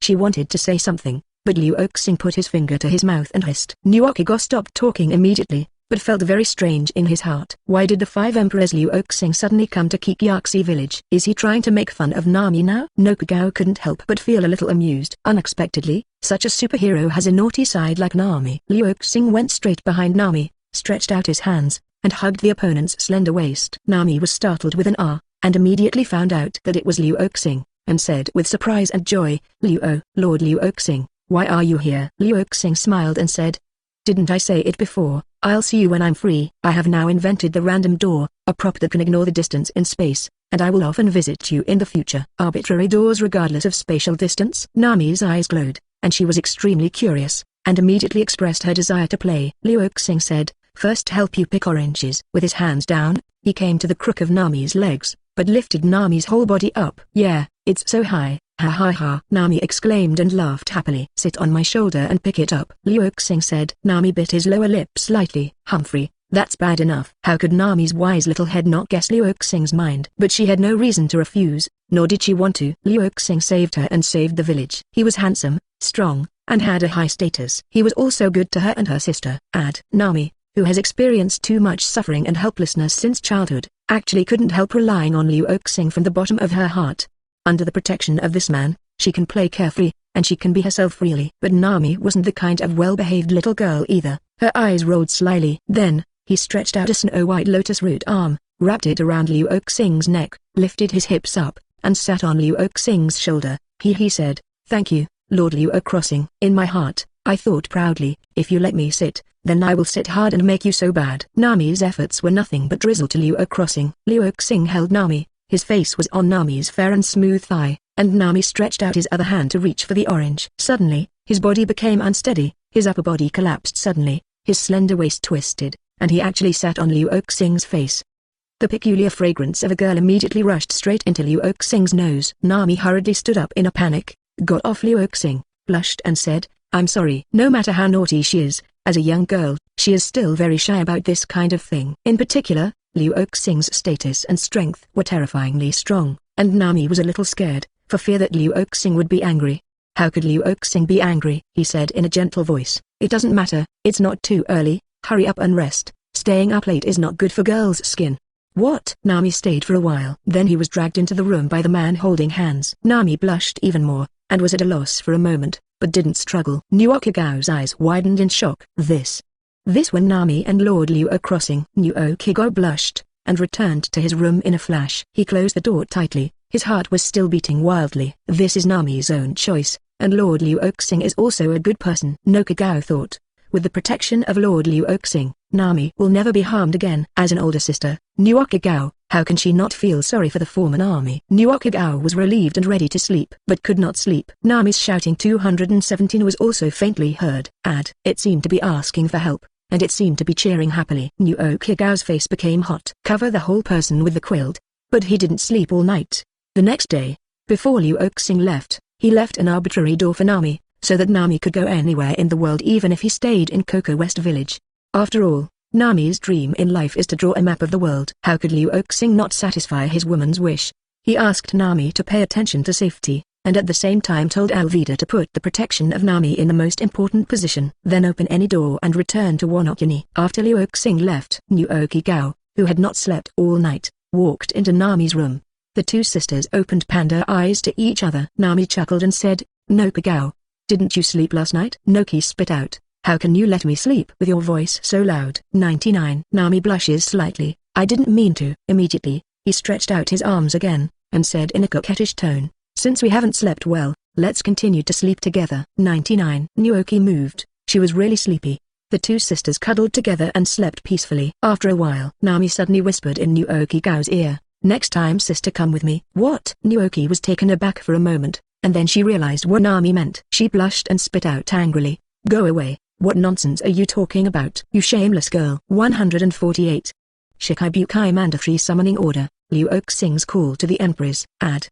She wanted to say something, but Xing put his finger to his mouth and hissed. Nuoqigao stopped talking immediately, but felt very strange in his heart. Why did the 5 emperors Xing suddenly come to Kikyaxi village? Is he trying to make fun of Nami now? Nuoqigao couldn't help but feel a little amused. Unexpectedly, such a superhero has a naughty side like Nami. Xing went straight behind Nami, stretched out his hands, and hugged the opponent's slender waist. Nami was startled with an "ah," and immediately found out that it was Xing, and said with surprise and joy, Lord Xing, why are you here?" Xing smiled and said, Didn't I say it before? I'll see you when I'm free. I have now invented the random door, a prop that can ignore the distance in space, and I will often visit you in the future. Arbitrary doors regardless of spatial distance. Nami's eyes glowed, and she was extremely curious, and immediately expressed her desire to play. Xing said, "First help you pick oranges." With his hands down, he came to the crook of Nami's legs, but lifted Nami's whole body up. "Yeah, it's so high, ha ha ha," Nami exclaimed and laughed happily. "Sit on my shoulder and pick it up," Xing said. Nami bit his lower lip slightly. "Humphrey, that's bad enough." How could Nami's wise little head not guess Xing's mind? But she had no reason to refuse, nor did she want to. Xing saved her and saved the village. He was handsome, strong, and had a high status. He was also good to her and her sister. Nami, who has experienced too much suffering and helplessness since childhood, actually couldn't help relying on Xing from the bottom of her heart. Under the protection of this man, she can play carefree, and she can be herself freely. But Nami wasn't the kind of well-behaved little girl either. Her eyes rolled slyly. Then, he stretched out a snow-white lotus root arm, wrapped it around Xing's neck, lifted his hips up, and sat on Xing's shoulder. He said, "Thank you, Lord Crossing." In my heart, I thought proudly, if you let me sit, then I will sit hard and make you so bad. Nami's efforts were nothing but drizzle to Crossing. Xing held Nami, his face was on Nami's fair and smooth thigh, and Nami stretched out his other hand to reach for the orange. Suddenly, his body became unsteady, his upper body collapsed suddenly, his slender waist twisted, and he actually sat on Xing's face. The peculiar fragrance of a girl immediately rushed straight into Xing's nose. Nami hurriedly stood up in a panic, got off Xing, blushed and said, "I'm sorry." No matter how naughty she is, as a young girl, she is still very shy about this kind of thing. In particular, Xing's status and strength were terrifyingly strong, and Nami was a little scared, for fear that Xing would be angry. "How could Xing be angry?" he said in a gentle voice. "It doesn't matter, it's not too early, hurry up and rest, staying up late is not good for girls' skin." "What?" Nami stayed for a while. Then he was dragged into the room by the man holding hands. Nami blushed even more, and was at a loss for a moment, but didn't struggle. Nuoqigao's eyes widened in shock. This were Nami and Lord Crossing. Nuoqigao blushed, and returned to his room in a flash. He closed the door tightly, his heart was still beating wildly. This is Nami's own choice, and Lord Xing is also a good person. Nuoqigao thought, with the protection of Lord Xing, Nami will never be harmed again. As an older sister, Nuoqigao, how can she not feel sorry for the fallen army? Nuoqigao was relieved and ready to sleep, but could not sleep. Nami's shouting 217 was also faintly heard. It seemed to be asking for help, and it seemed to be cheering happily. Nuoqigao's face became hot. Cover the whole person with the quilt. But he didn't sleep all night. The next day, before Xing left, he left an arbitrary door for Nami, so that Nami could go anywhere in the world even if he stayed in Cocoa West Village. After all, Nami's dream in life is to draw a map of the world. How could Xing not satisfy his woman's wish? He asked Nami to pay attention to safety, and at the same time told Alvida to put the protection of Nami in the most important position. Then open any door and return to Wanochini. After Xing left, Nuoqigao, who had not slept all night, walked into Nami's room. The two sisters opened panda eyes to each other. Nami chuckled and said, "Nuoqigao, didn't you sleep last night?" Nuoqi spit out, "How can you let me sleep with your voice so loud?" 99. Nami blushes slightly, "I didn't mean to." Immediately, he stretched out his arms again, and said in a coquettish tone, "Since we haven't slept well, let's continue to sleep together." 99. Nuoqi moved, she was really sleepy. The two sisters cuddled together and slept peacefully. After a while, Nami suddenly whispered in Nuoqigao's ear, "Next time sister come with me." "What?" Nuoqi was taken aback for a moment, and then she realized what Nami meant. She blushed and spit out angrily, "Go away, what nonsense are you talking about? You shameless girl." 148. Shichibukai Mandatory Summoning Order, Xing's call to the Empress.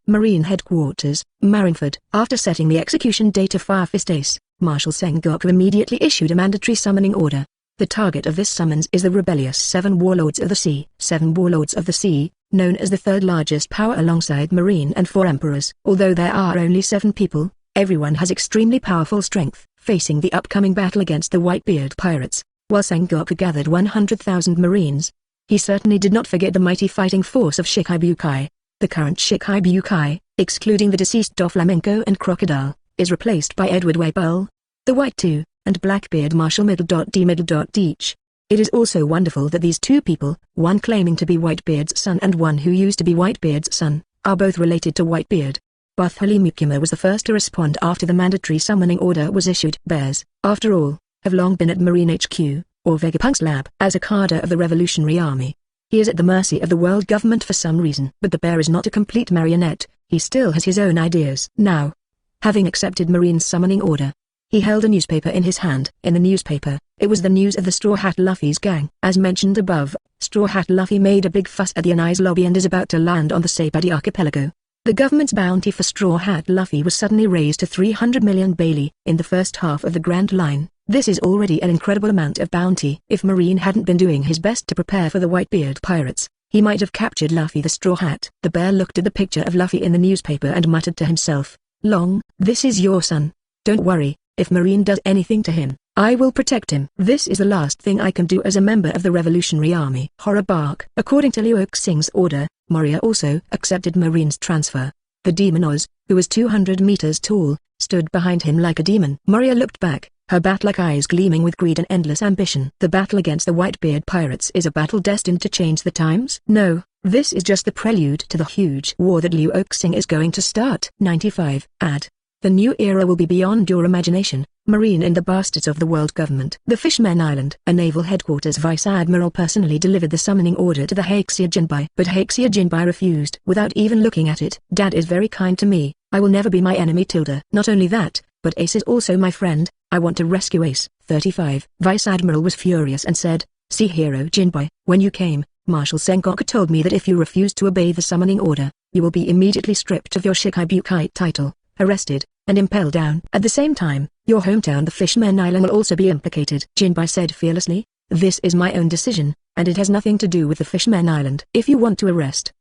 Marine Headquarters, Marineford. After setting the execution date of Fire Fist Ace, Marshal Sengoku immediately issued a mandatory summoning order. The target of this summons is the rebellious 7 Warlords of the Sea. 7 Warlords of the Sea, known as the third largest power alongside Marine and 4 Emperors. Although there are only 7 people, everyone has extremely powerful strength. Facing the upcoming battle against the Whitebeard pirates, while Sengoku gathered 100,000 Marines, he certainly did not forget the mighty fighting force of Shichibukai. The current Shichibukai, excluding the deceased Doflamingo and Crocodile, is replaced by Edward Waybull, the White Two, and Blackbeard Marshal Deach. It is also wonderful that these 2 people, one claiming to be Whitebeard's son and one who used to be Whitebeard's son, are both related to Whitebeard. Bartholomew Mukuma was the first to respond after the mandatory summoning order was issued. Bears, after all, have long been at Marine HQ, or Vegapunk's lab. As a cadre of the Revolutionary Army, he is at the mercy of the world government for some reason. But the bear is not a complete marionette, he still has his own ideas. Now, having accepted Marine's summoning order, he held a newspaper in his hand. In the newspaper, it was the news of the Straw Hat Luffy's gang. As mentioned above, Straw Hat Luffy made a big fuss at the Enies lobby and is about to land on the Saipadi archipelago. The government's bounty for Straw Hat Luffy was suddenly raised to 300 million Bailey in the first half of the Grand Line. This is already an incredible amount of bounty. If Marine hadn't been doing his best to prepare for the Whitebeard pirates, he might have captured Luffy the Straw Hat. The bear looked at the picture of Luffy in the newspaper and muttered to himself, "Long, this is your son. Don't worry, if Marine does anything to him, I will protect him. This is the last thing I can do as a member of the Revolutionary Army." Horror bark. According to Xing's order, Moria also accepted Marine's transfer. The demon Oz, who was 200 meters tall, stood behind him like a demon. Moria looked back, her bat-like eyes gleaming with greed and endless ambition. The battle against the Whitebeard pirates is a battle destined to change the times? No, this is just the prelude to the huge war that Xing is going to start. 95. Add. The new era will be beyond your imagination. Marine and the bastards of the world government. The Fishmen Island. A naval headquarters vice admiral personally delivered the summoning order to the Haixia Jinbai. But Haixia Jinbai refused. Without even looking at it. Dad is very kind to me. I will never be my enemy. Not only that, but Ace is also my friend. I want to rescue Ace. 35. Vice Admiral was furious and said, "See Hero Jinbai, when you came, Marshal Sengoku told me that if you refuse to obey the summoning order, you will be immediately stripped of your Shichibukai title, arrested, and impelled down. At the same time, your hometown the Fishmen Island will also be implicated." Jinbai said fearlessly, "This is my own decision, and it has nothing to do with the Fishmen Island. If you want to arrest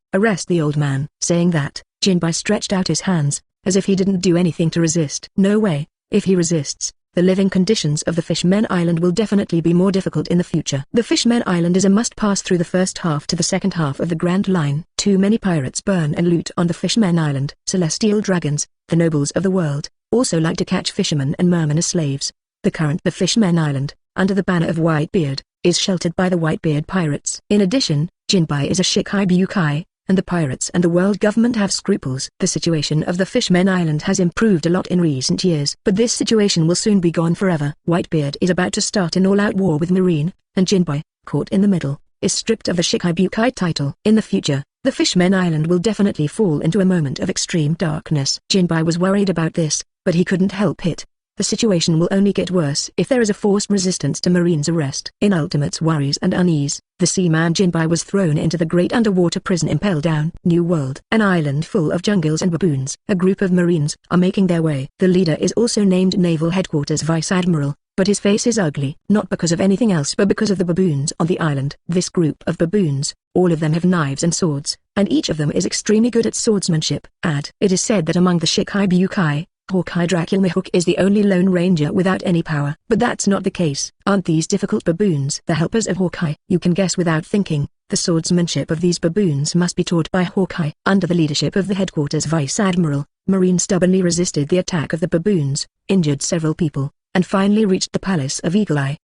the old man." Saying that, Jinbai stretched out his hands, as if he didn't do anything to resist. No way. If he resists, the living conditions of the Fishmen Island will definitely be more difficult in the future. The Fishmen Island is a must-pass through the first half to the second half of the Grand Line. Too many pirates burn and loot on the Fishmen Island. Celestial dragons, the nobles of the world, also like to catch fishermen and mermen as slaves. The Fishmen Island, under the banner of Whitebeard, is sheltered by the Whitebeard pirates. In addition, Jinbai is a Shichibukai, and the pirates and the world government have scruples. The situation of the Fishmen Island has improved a lot in recent years. But this situation will soon be gone forever. Whitebeard is about to start an all-out war with Marine, and Jinbai, caught in the middle, is stripped of the Shichibukai title. In the future, the Fishmen Island will definitely fall into a moment of extreme darkness. Jinbai was worried about this, but he couldn't help it. The situation will only get worse if there is a forced resistance to Marine's arrest. In ultimate worries and unease, the seaman Jinbai was thrown into the great underwater prison Impel down. New World. An island full of jungles and baboons. A group of Marines are making their way. The leader is also named Naval Headquarters Vice Admiral, but his face is ugly. Not because of anything else but because of the baboons on the island. This group of baboons, all of them have knives and swords, and each of them is extremely good at swordsmanship. It is said that among the Shichibukai, Hawkeye Dracula is the only Lone Ranger without any power. But that's not the case. Aren't these difficult baboons the helpers of Hawkeye? You can guess without thinking. The swordsmanship of these baboons must be taught by Hawkeye. Under the leadership of the headquarters Vice Admiral, Marine stubbornly resisted the attack of the baboons, injured several people, and finally reached the palace of Eagle Eye.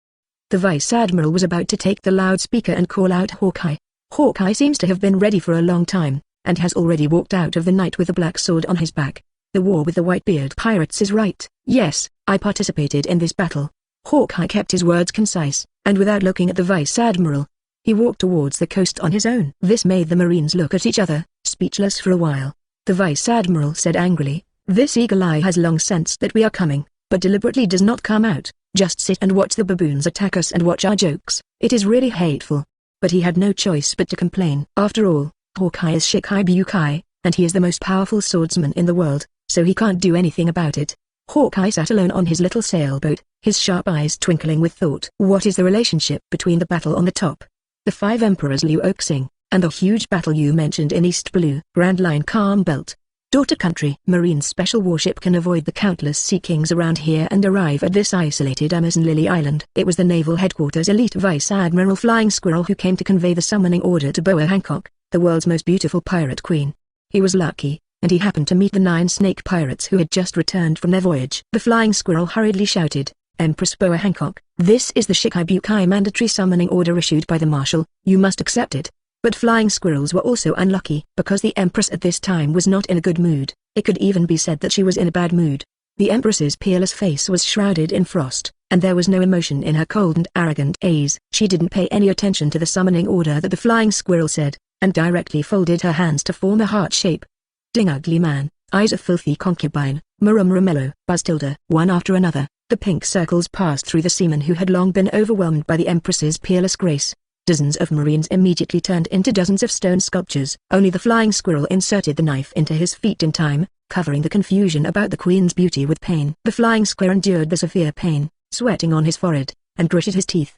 The Vice Admiral was about to take the loudspeaker and call out Hawkeye. Hawkeye seems to have been ready for a long time, and has already walked out of the night with a black sword on his back. The war with the Whitebeard pirates is right. Yes, I participated in this battle. Hawkeye kept his words concise, and without looking at the Vice Admiral, he walked towards the coast on his own. This made the Marines look at each other, speechless for a while. The Vice Admiral said angrily, "This Eagle Eye has long sensed that we are coming, but deliberately does not come out, just sit and watch the baboons attack us and watch our jokes. It is really hateful." But he had no choice but to complain. After all, Hawkeye is Shichibukai, and he is the most powerful swordsman in the world, so he can't do anything about it. Hawkeye sat alone on his little sailboat, his sharp eyes twinkling with thought. What is the relationship between the battle on the top, the 5 emperors Xing, and the huge battle you mentioned in East Blue Grand Line Calm Belt? Daughter country. Marine's special warship can avoid the countless sea kings around here and arrive at this isolated Amazon Lily Island. It was the naval headquarters elite Vice Admiral Flying Squirrel who came to convey the summoning order to Boa Hancock, the world's most beautiful pirate queen. He was lucky, and he happened to meet the 9 snake pirates who had just returned from their voyage. The Flying Squirrel hurriedly shouted, "Empress Boa Hancock, this is the Shichibukai mandatory summoning order issued by the Marshal, you must accept it." But Flying Squirrels were also unlucky, because the Empress at this time was not in a good mood. It could even be said that she was in a bad mood. The Empress's peerless face was shrouded in frost, and there was no emotion in her cold and arrogant gaze. She didn't pay any attention to the summoning order that the flying squirrel said, and directly folded her hands to form a heart shape. Ding ugly man, eyes of filthy concubine, Murumuramello, Buzz Tilda. One after another, the pink circles passed through the seamen who had long been overwhelmed by the Empress's peerless grace. Dozens of marines immediately turned into dozens of stone sculptures. Only the flying squirrel inserted the knife into his feet in time, covering the confusion about the queen's beauty with pain. The flying squirrel endured the severe pain, sweating on his forehead, and gritted his teeth.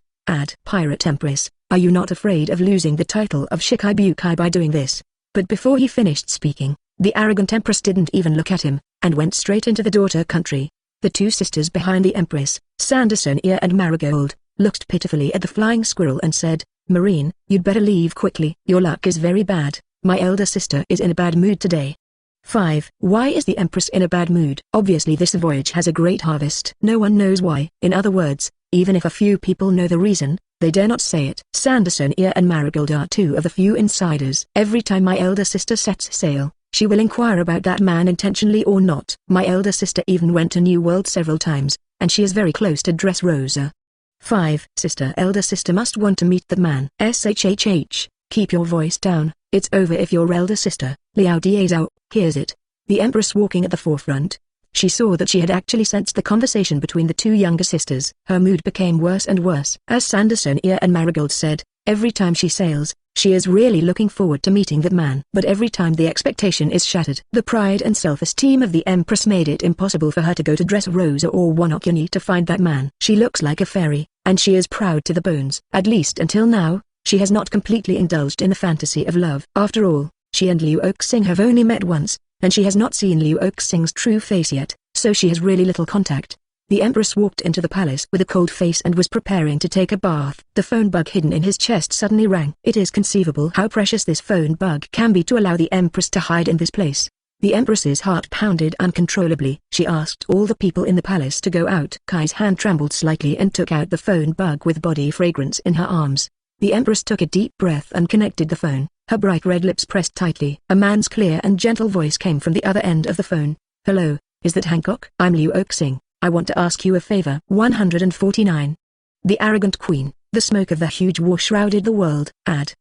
Pirate Empress, are you not afraid of losing the title of Shichibukai by doing this? But before he finished speaking, the arrogant Empress didn't even look at him, and went straight into the daughter country. The two sisters behind the Empress, Sandersonia and Marigold, looked pitifully at the flying squirrel and said, Marine, you'd better leave quickly. Your luck is very bad. My elder sister is in a bad mood today. 5. Why is the Empress in a bad mood? Obviously this voyage has a great harvest. No one knows why. In other words, even if a few people know the reason, they dare not say it. Sandersonia and Marigold are two of the few insiders. Every time my elder sister sets sail, she will inquire about that man intentionally or not. My elder sister even went to New World several times, and she is very close to Dressrosa. 5. Elder sister must want to meet that man. SHHH, keep your voice down, it's over if your elder sister, Liao Diazao, hears it. The Empress walking at the forefront. She saw that she had actually sensed the conversation between the two younger sisters. Her mood became worse and worse. As Sandersonia and Marigold said, every time she sails, she is really looking forward to meeting that man. But every time the expectation is shattered. The pride and self-esteem of the Empress made it impossible for her to go to Dressrosa or Wonokuni to find that man. She looks like a fairy, and she is proud to the bones. At least until now, she has not completely indulged in the fantasy of love. After all, she and Luoxing have only met once, and she has not seen Luoxing's true face yet, so she has really little contact. The Empress walked into the palace with a cold face and was preparing to take a bath. The phone bug hidden in his chest suddenly rang. It is conceivable how precious this phone bug can be to allow the Empress to hide in this place. The Empress's heart pounded uncontrollably. She asked all the people in the palace to go out. Kai's hand trembled slightly and took out the phone bug with body fragrance in her arms. The Empress took a deep breath and connected the phone. Her bright red lips pressed tightly. A man's clear and gentle voice came from the other end of the phone. Hello, is that Hancock? I'm Luoxing. I want to ask you a favor. 149. The arrogant queen, the smoke of the huge war shrouded the world.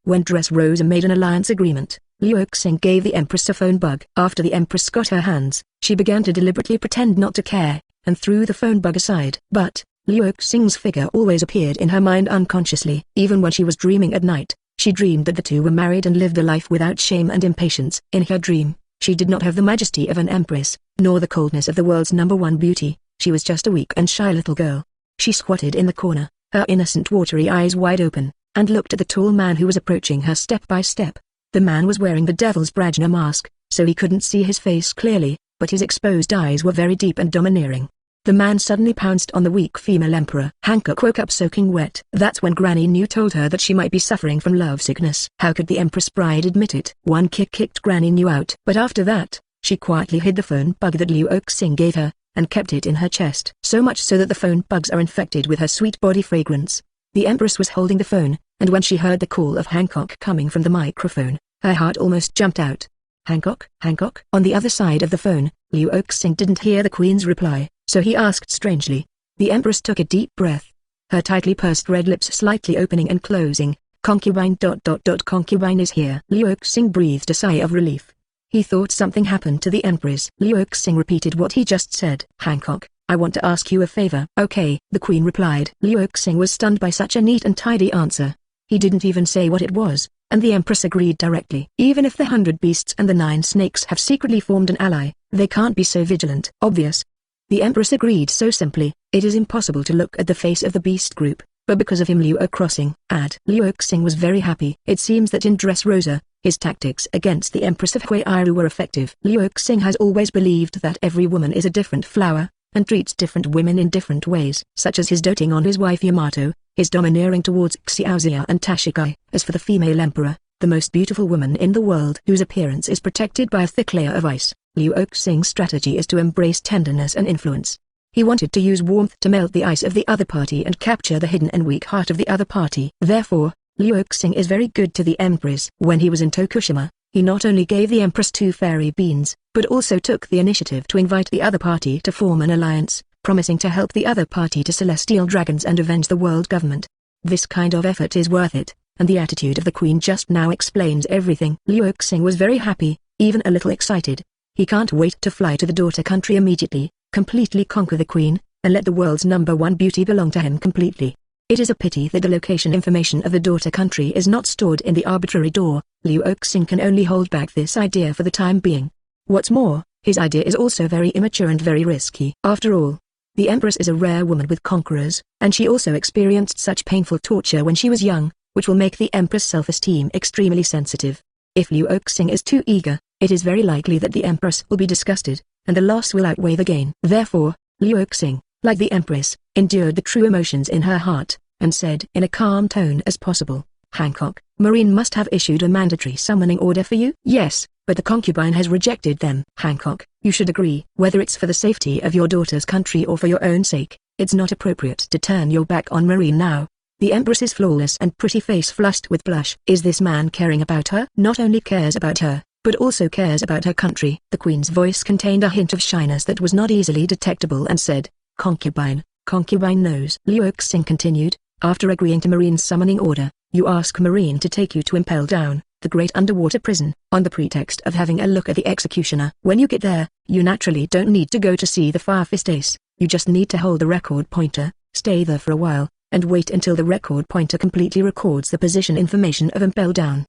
When Dressrosa made an alliance agreement, Luoxing gave the Empress a phone bug. After the Empress got her hands, she began to deliberately pretend not to care, and threw the phone bug aside. But, Luoxing's figure always appeared in her mind unconsciously. Even when she was dreaming at night, she dreamed that the two were married and lived a life without shame and impatience. In her dream, she did not have the majesty of an empress, nor the coldness of the world's #1 beauty. She was just a weak and shy little girl. She squatted in the corner, her innocent watery eyes wide open, and looked at the tall man who was approaching her step by step. The man was wearing the Devil's Brajna mask, so he couldn't see his face clearly, but his exposed eyes were very deep and domineering. The man suddenly pounced on the weak female emperor. Hancock woke up soaking wet. That's when Granny New told her that she might be suffering from lovesickness. How could the Empress bride admit it? One kick kicked Granny New out. But after that, she quietly hid the phone bug that Luoxing gave her, and kept it in her chest. So much so that the phone bugs are infected with her sweet body fragrance. The Empress was holding the phone, and when she heard the call of Hancock coming from the microphone, her heart almost jumped out. Hancock? Hancock? On the other side of the phone, Luoxing didn't hear the Queen's reply, so he asked strangely. The Empress took a deep breath. Her tightly pursed red lips slightly opening and closing. Concubine ... Concubine is here. Luoxing breathed a sigh of relief. He thought something happened to the Empress. Luoxing repeated what he just said. Hancock, I want to ask you a favor. Okay, the Queen replied. Luoxing was stunned by such a neat and tidy answer. He didn't even say what it was, and the Empress agreed directly. Even if the 100 beasts and the 9 snakes have secretly formed an ally, they can't be so vigilant. Obvious. The Empress agreed so simply. It is impossible to look at the face of the beast group, but because of him Luoxing was very happy. It seems that in Dressrosa, his tactics against the Empress of Huairu were effective. Luoxing has always believed that every woman is a different flower, and treats different women in different ways, such as his doting on his wife Yamato, his domineering towards Xiaozia and Tashikai. As for the female emperor, the most beautiful woman in the world whose appearance is protected by a thick layer of ice, Luoxing's strategy is to embrace tenderness and influence. He wanted to use warmth to melt the ice of the other party and capture the hidden and weak heart of the other party. Therefore, Luoxing is very good to the Empress. When he was in Tokushima, he not only gave the Empress 2 fairy beans, but also took the initiative to invite the other party to form an alliance, promising to help the other party to celestial dragons and avenge the world government. This kind of effort is worth it, and the attitude of the queen just now explains everything. Xing was very happy, even a little excited. He can't wait to fly to the daughter country immediately, completely conquer the queen, and let the world's #1 beauty belong to him completely. It is a pity that the location information of the daughter country is not stored in the arbitrary door. Xing can only hold back this idea for the time being. What's more, his idea is also very immature and very risky. After all, the Empress is a rare woman with conquerors, and she also experienced such painful torture when she was young, which will make the Empress' self-esteem extremely sensitive. If Xing is too eager, it is very likely that the Empress will be disgusted, and the loss will outweigh the gain. Therefore, Xing, like the Empress, endured the true emotions in her heart, and said in a calm tone as possible, "Hancock, Marine must have issued a mandatory summoning order for you?" "Yes, but the concubine has rejected them." "Hancock, you should agree. Whether it's for the safety of your daughter's country or for your own sake, it's not appropriate to turn your back on Marine now." The Empress's flawless and pretty face flushed with blush. Is this man caring about her? Not only cares about her, but also cares about her country. The queen's voice contained a hint of shyness that was not easily detectable and said, "Concubine, concubine knows." Xing continued, "After agreeing to Marine's summoning order, you ask Marine to take you to Impel Down, the great underwater prison, on the pretext of having a look at the executioner. When you get there, you naturally don't need to go to see the Fire Fist Ace, you just need to hold the record pointer, stay there for a while, and wait until the record pointer completely records the position information of Impel Down."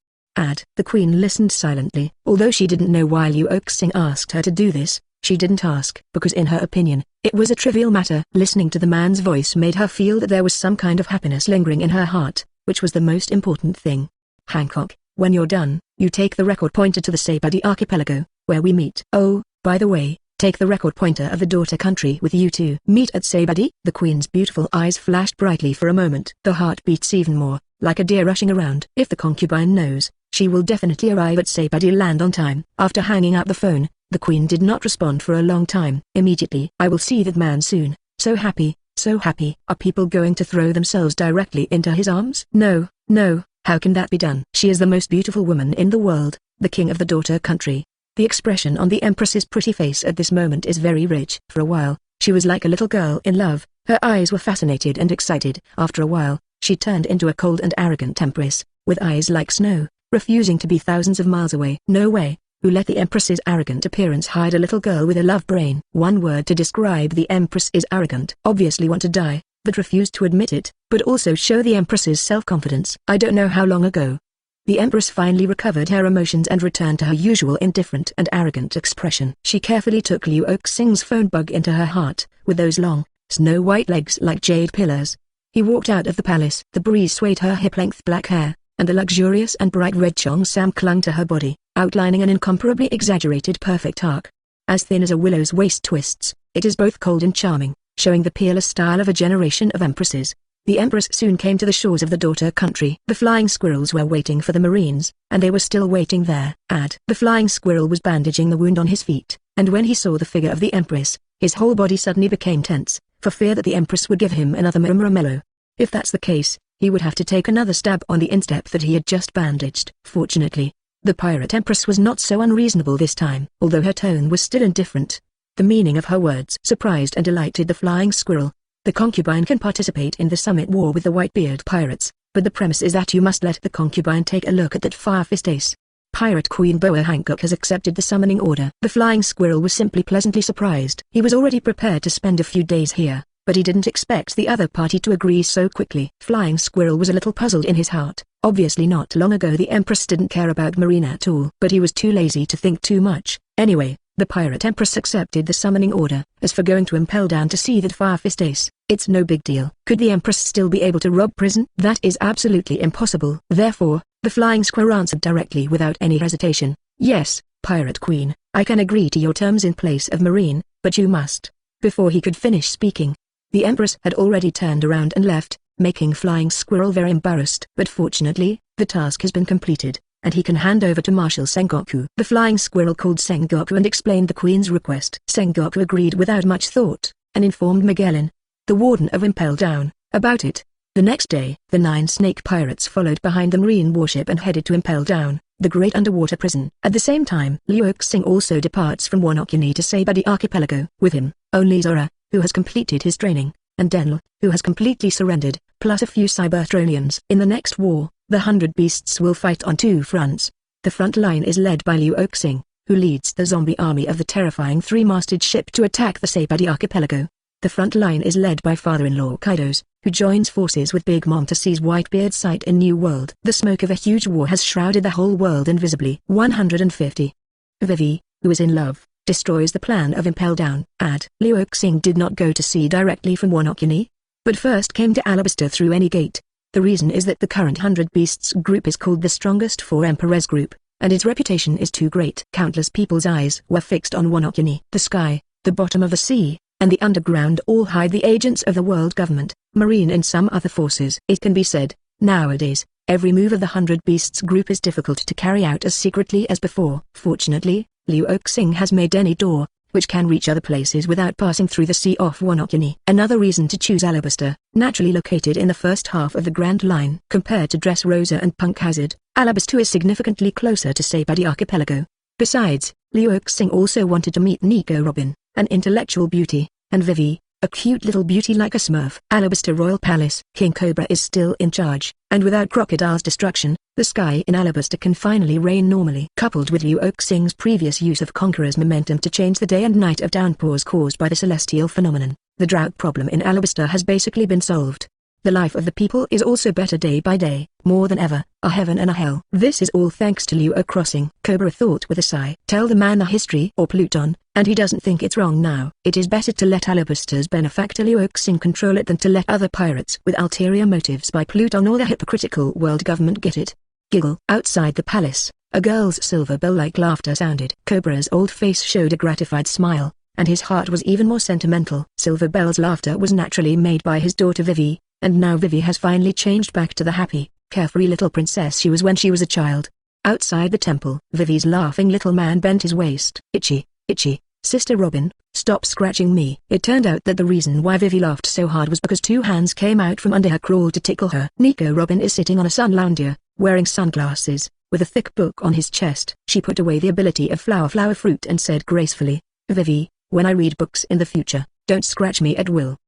The queen listened silently. Although she didn't know why Xing asked her to do this, she didn't ask because in her opinion, it was a trivial matter. Listening to the man's voice made her feel that there was some kind of happiness lingering in her heart, which was the most important thing. "Hancock, when you're done, you take the record pointer to the Saibadi archipelago, where we meet. Oh, by the way, take the record pointer of the daughter country with you too." "Meet at Saibadi?" The queen's beautiful eyes flashed brightly for a moment. The heart beats even more, like a deer rushing around. If the concubine knows, she will definitely arrive at Saibadi land on time. After hanging up the phone, the queen did not respond for a long time. Immediately, "I will see that man soon. So happy, so happy." Are people going to throw themselves directly into his arms? No, no, how can that be done? She is the most beautiful woman in the world, the king of the daughter country. The expression on the Empress's pretty face at this moment is very rich. For a while, she was like a little girl in love. Her eyes were fascinated and excited. After a while, she turned into a cold and arrogant Empress, with eyes like snow, refusing to be thousands of miles away. No way. Who let the Empress's arrogant appearance hide a little girl with a love brain? One word to describe the Empress is arrogant. Obviously want to die, but refuse to admit it, but also show the Empress's self-confidence. I don't know how long ago. The Empress finally recovered her emotions and returned to her usual indifferent and arrogant expression. She carefully took Xing's phone bug into her heart, with those long, snow-white legs like jade pillars. He walked out of the palace. The breeze swayed her hip-length black hair, and the luxurious and bright red cheongsam clung to her body, outlining an incomparably exaggerated perfect arc. As thin as a willow's waist twists, it is both cold and charming, showing the peerless style of a generation of empresses. The Empress soon came to the shores of the daughter country. The flying squirrels were waiting for the Marines, and they were still waiting there. The flying squirrel was bandaging the wound on his feet, and when he saw the figure of the Empress, his whole body suddenly became tense, for fear that the Empress would give him another maramello. If that's the case, he would have to take another stab on the instep that he had just bandaged. Fortunately, the pirate Empress was not so unreasonable this time, although her tone was still indifferent. The meaning of her words surprised and delighted the flying squirrel. The concubine can participate in the summit war with the Whitebeard pirates, but the premise is that you must let the concubine take a look at that Fire Fist Ace. Pirate Queen Boa Hancock has accepted the summoning order. The flying squirrel was simply pleasantly surprised. He was already prepared to spend a few days here, but he didn't expect the other party to agree so quickly. Flying Squirrel was a little puzzled in his heart. Obviously not long ago the Empress didn't care about Marine at all, but he was too lazy to think too much. Anyway, the Pirate Empress accepted the summoning order. As for going to Impel Down to see that Fire Fist Ace, it's no big deal. Could the Empress still be able to rob prison? That is absolutely impossible. Therefore, the Flying Squirrel answered directly without any hesitation. Yes, Pirate Queen, I can agree to your terms in place of Marine, but you must. Before he could finish speaking, the Empress had already turned around and left, making Flying Squirrel very embarrassed. But fortunately, the task has been completed, and he can hand over to Marshal Sengoku. The Flying Squirrel called Sengoku and explained the Queen's request. Sengoku agreed without much thought, and informed Magellan, the warden of Impel Down, about it. The next day, the 9 snake pirates followed behind the marine warship and headed to Impel Down, the great underwater prison. At the same time, Xing also departs from Nuoqigao to Saibadi Archipelago. With him, only Zora, who has completed his training, and Enel, who has completely surrendered, plus a few Cybertronians. In the next war, the 100 Beasts will fight on two fronts. The front line is led by Xing, who leads the zombie army of the terrifying three-masted ship to attack the Saipadi archipelago. The front line is led by father-in-law Kaido's, who joins forces with Big Mom to seize Whitebeard's site in New World. The smoke of a huge war has shrouded the whole world invisibly. 150. Vivi, who is in love, destroys the plan of Impel down. Xing did not go to sea directly from Nuoqigao, but first came to Alabasta through any gate. The reason is that the current 100 Beasts group is called the strongest for Empress group, and its reputation is too great. Countless people's eyes were fixed on Nuoqigao. The sky, the bottom of the sea, and the underground all hide the agents of the world government, marine and some other forces. It can be said, nowadays, every move of the 100 Beasts group is difficult to carry out as secretly as before. Fortunately, Xing has made any door, which can reach other places without passing through the sea off Nuoqigao. Another reason to choose Alabasta, naturally located in the first half of the Grand Line. Compared to Dressrosa and Punk Hazard, Alabasta is significantly closer to Saipadi archipelago. Besides, Xing also wanted to meet Nico Robin, an intellectual beauty, and Vivi, a cute little beauty like a smurf. Alabasta Royal Palace. King Cobra is still in charge, and without Crocodile's destruction, the sky in Alabasta can finally rain normally. Coupled with Xing's previous use of Conqueror's momentum to change the day and night of downpours caused by the celestial phenomenon, the drought problem in Alabasta has basically been solved. The life of the people is also better day by day, more than ever, a heaven and a hell. This is all thanks to Luo crossing. Cobra thought with a sigh. Tell the man a history or Pluton, and he doesn't think it's wrong now. It is better to let Alabasta's benefactor Xing control it than to let other pirates with ulterior motives by Pluton or the hypocritical world government get it. Giggle. Outside the palace, a girl's silver bell-like laughter sounded. Cobra's old face showed a gratified smile, and his heart was even more sentimental. Silver Bell's laughter was naturally made by his daughter Vivi, and now Vivi has finally changed back to the happy, carefree little princess she was when she was a child. Outside the temple, Vivi's laughing little man bent his waist. Itchy, itchy, Sister Robin, stop scratching me. It turned out that the reason why Vivi laughed so hard was because two hands came out from under her crawl to tickle her. Nico Robin is sitting on a sun lounger, wearing sunglasses, with a thick book on his chest. She put away the ability of flower fruit and said gracefully, Vivi, when I read books in the future, don't scratch me at will.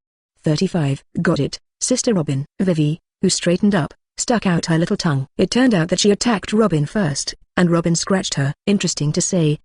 35. Got it, Sister Robin. Vivi, who straightened up, stuck out her little tongue. It turned out that she attacked Robin first, and Robin scratched her. Interesting to say,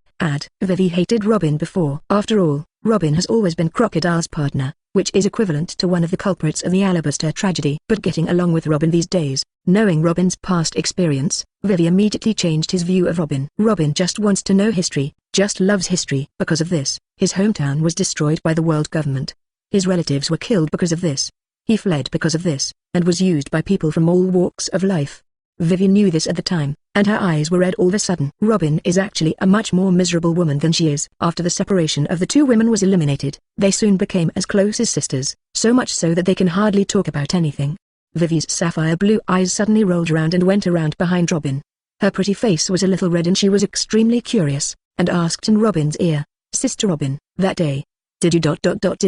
Vivi hated Robin before. After all, Robin has always been Crocodile's partner, which is equivalent to one of the culprits of the Alabasta tragedy. But getting along with Robin these days, knowing Robin's past experience, Vivi immediately changed his view of Robin. Robin just wants to know history, just loves history. Because of this, his hometown was destroyed by the world government. His relatives were killed because of this. He fled because of this, and was used by people from all walks of life. Vivi knew this at the time, and her eyes were red all of a sudden. Robin is actually a much more miserable woman than she is. After the separation of the two women was eliminated, they soon became as close as sisters, so much so that they can hardly talk about anything. Vivi's sapphire blue eyes suddenly rolled around and went around behind Robin. Her pretty face was a little red and she was extremely curious, and asked in Robin's ear, Sister Robin, that day, did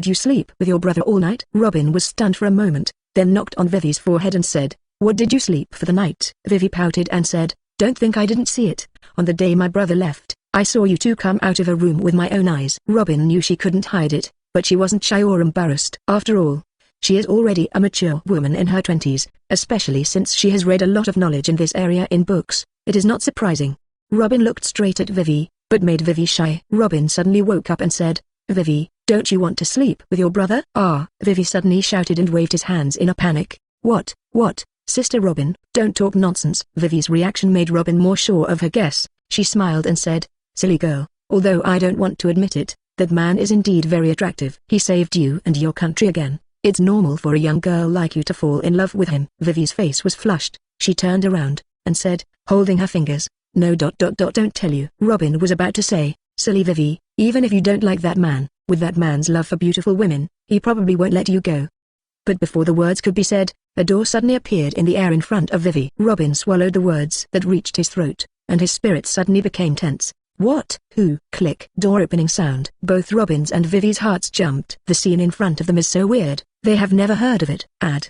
you sleep with your brother all night? Robin was stunned for a moment, then knocked on Vivi's forehead and said, what did you sleep for the night? Vivi pouted and said, don't think I didn't see it. On the day my brother left, I saw you two come out of a room with my own eyes. Robin knew she couldn't hide it, but she wasn't shy or embarrassed. After all, she is already a mature woman in her 20s, especially since she has read a lot of knowledge in this area in books. It is not surprising. Robin looked straight at Vivi, but made Vivi shy. Robin suddenly woke up and said, Vivi, don't you want to sleep with your brother? Vivi suddenly shouted and waved his hands in a panic. What, Sister Robin, don't talk nonsense. Vivi's reaction made Robin more sure of her guess. She smiled and said, silly girl, although I don't want to admit it, that man is indeed very attractive. He saved you and your country again. It's normal for a young girl like you to fall in love with him. Vivi's face was flushed. She turned around, and said, holding her fingers, no. Don't tell you. Robin was about to say, silly Vivi, even if you don't like that man, with that man's love for beautiful women, he probably won't let you go. But before the words could be said, a door suddenly appeared in the air in front of Vivi. Robin swallowed the words that reached his throat, and his spirit suddenly became tense. What? Who? Click. Door opening sound. Both Robin's and Vivi's hearts jumped. The scene in front of them is so weird, they have never heard of it.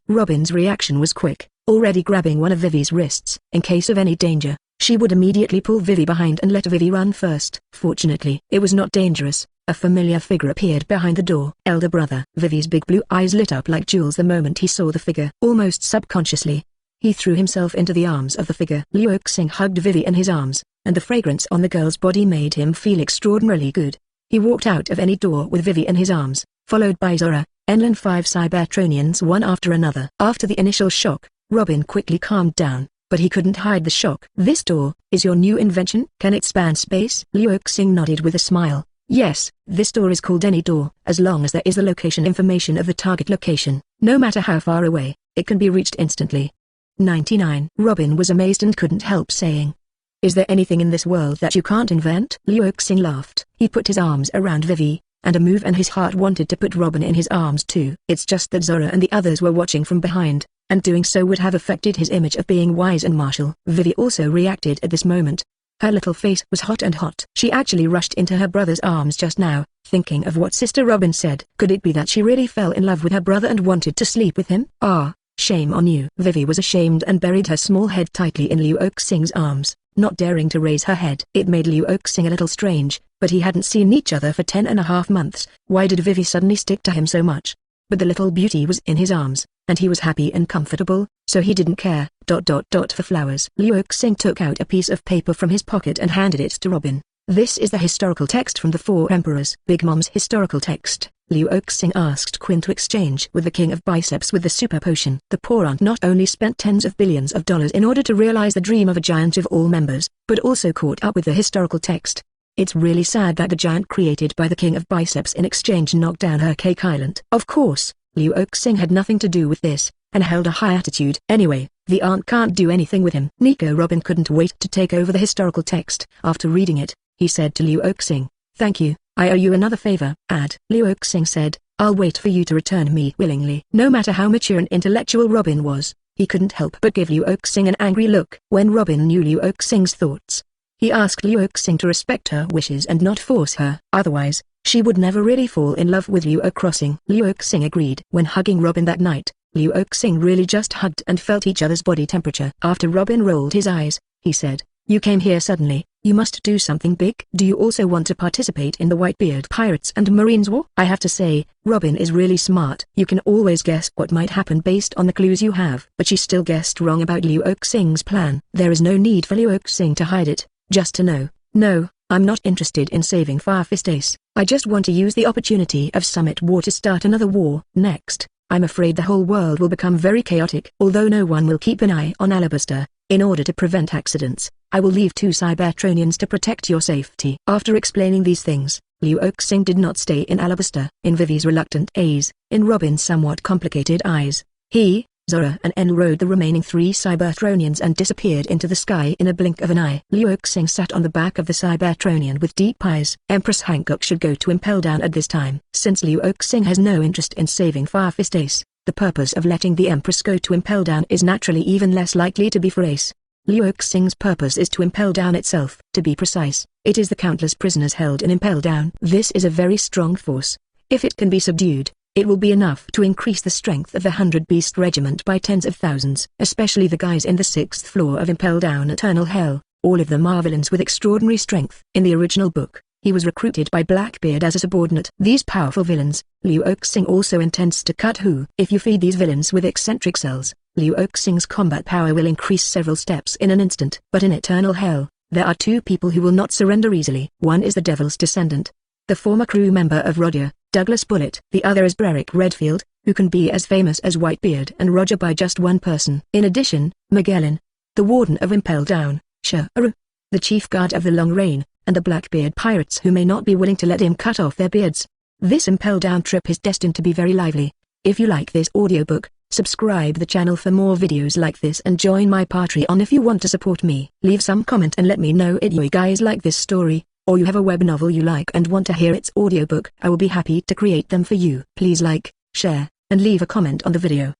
Robin's reaction was quick, already grabbing one of Vivi's wrists, in case of any danger. she would immediately pull Vivi behind and let Vivi run first. Fortunately, it was not dangerous. A familiar figure appeared behind the door. Elder brother. Vivi's big blue eyes lit up like jewels the moment he saw the figure. Almost subconsciously, he threw himself into the arms of the figure. Xing hugged Vivi in his arms, and the fragrance on the girl's body made him feel extraordinarily good. He walked out of any door with Vivi in his arms, followed by Zora, Enel and 5 Cybertronians one after another. After the initial shock, Robin quickly calmed down, but he couldn't hide the shock. "This door is your new invention? Can it span space?" Xing nodded with a smile. "Yes, this door is called any door, as long as there is the location information of the target location. No matter how far away, it can be reached instantly." 99. Robin was amazed and couldn't help saying, "Is there anything in this world that you can't invent?" Xing laughed. He put his arms around Vivi, and a move and his heart wanted to put Robin in his arms too. It's just that Zora and the others were watching from behind, and doing so would have affected his image of being wise and martial. Vivi also reacted at this moment. Her little face was hot and hot. She actually rushed into her brother's arms just now, thinking of what Sister Robin said. Could it be that she really fell in love with her brother and wanted to sleep with him? Ah, shame on you. Vivi was ashamed and buried her small head tightly in Xing's arms, not daring to raise her head. It made Xing a little strange, but he hadn't seen each other for 10.5 months. Why did Vivi suddenly stick to him so much? But the little beauty was in his arms, and he was happy and comfortable, so he didn't care. For flowers. Xing took out a piece of paper from his pocket and handed it to Robin. "This is the historical text from the 4 emperors." Big Mom's historical text. Xing asked Quinn to exchange with the King of Biceps with the super potion. The poor aunt not only spent tens of billions of dollars in order to realize the dream of a giant of all members, but also caught up with the historical text. It's really sad that the giant created by the King of Biceps in exchange knocked down her cake island. Of course, Xing had nothing to do with this, and held a high attitude. Anyway, the aunt can't do anything with him. Robin couldn't wait to take over the historical text. After reading it, he said to Xing, "Thank you, I owe you another favor." Xing said, "I'll wait for you to return me willingly." No matter how mature and intellectual Robin was, he couldn't help but give Xing an angry look. When Robin knew Xing's thoughts, he asked Xing to respect her wishes and not force her. Otherwise, she would never really fall in love with Crossing. Xing agreed. When hugging Robin that night, Xing really just hugged and felt each other's body temperature. After Robin rolled his eyes, he said, "You came here suddenly, you must do something big. Do you also want to participate in the Whitebeard Pirates and Marines War?" I have to say, Robin is really smart. You can always guess what might happen based on the clues you have. But she still guessed wrong about Xing's plan. There is no need for Xing to hide it, just to know. "No, I'm not interested in saving Firefist Ace. I just want to use the opportunity of Summit War to start another war." Next, I'm afraid the whole world will become very chaotic. Although no one will keep an eye on Alabaster, in order to prevent accidents, I will leave 2 Cybertronians to protect your safety. After explaining these things, Xing did not stay in Alabaster. In Vivi's reluctant eyes, in Robin's somewhat complicated eyes, he, Zora and Enel rode the remaining 3 Cybertronians and disappeared into the sky in a blink of an eye. Xing sat on the back of the Cybertronian with deep eyes. Empress Hancock should go to Impel Down at this time. Since Xing has no interest in saving Firefist Ace, the purpose of letting the Empress go to Impel Down is naturally even less likely to be for Ace. Xing's purpose is to Impel Down itself. To be precise, it is the countless prisoners held in Impel Down. This is a very strong force. If it can be subdued, it will be enough to increase the strength of the 100-beast regiment by tens of thousands. Especially the guys in the 6th floor of Impel Down Eternal Hell, all of them are villains with extraordinary strength. In the original book, he was recruited by Blackbeard as a subordinate. These powerful villains, Xing also intends to cut who. If you feed these villains with eccentric cells, Xing's combat power will increase several steps in an instant. But in Eternal Hell, there are 2 people who will not surrender easily. One is the Devil's Descendant, the former crew member of Roger, Douglas Bullet. The other is Brerick Redfield, who can be as famous as Whitebeard and Roger by just one person. In addition, Magellan, the warden of Impel Down, Sharu, the chief guard of the Long Reign, and the Blackbeard pirates who may not be willing to let him cut off their beards. This Impel Down trip is destined to be very lively. If you like this audiobook, subscribe the channel for more videos like this and join my Patreon if you want to support me. Leave some comment and let me know if you guys like this story, or you have a web novel you like and want to hear its audiobook. I will be happy to create them for you. Please like, share, and leave a comment on the video.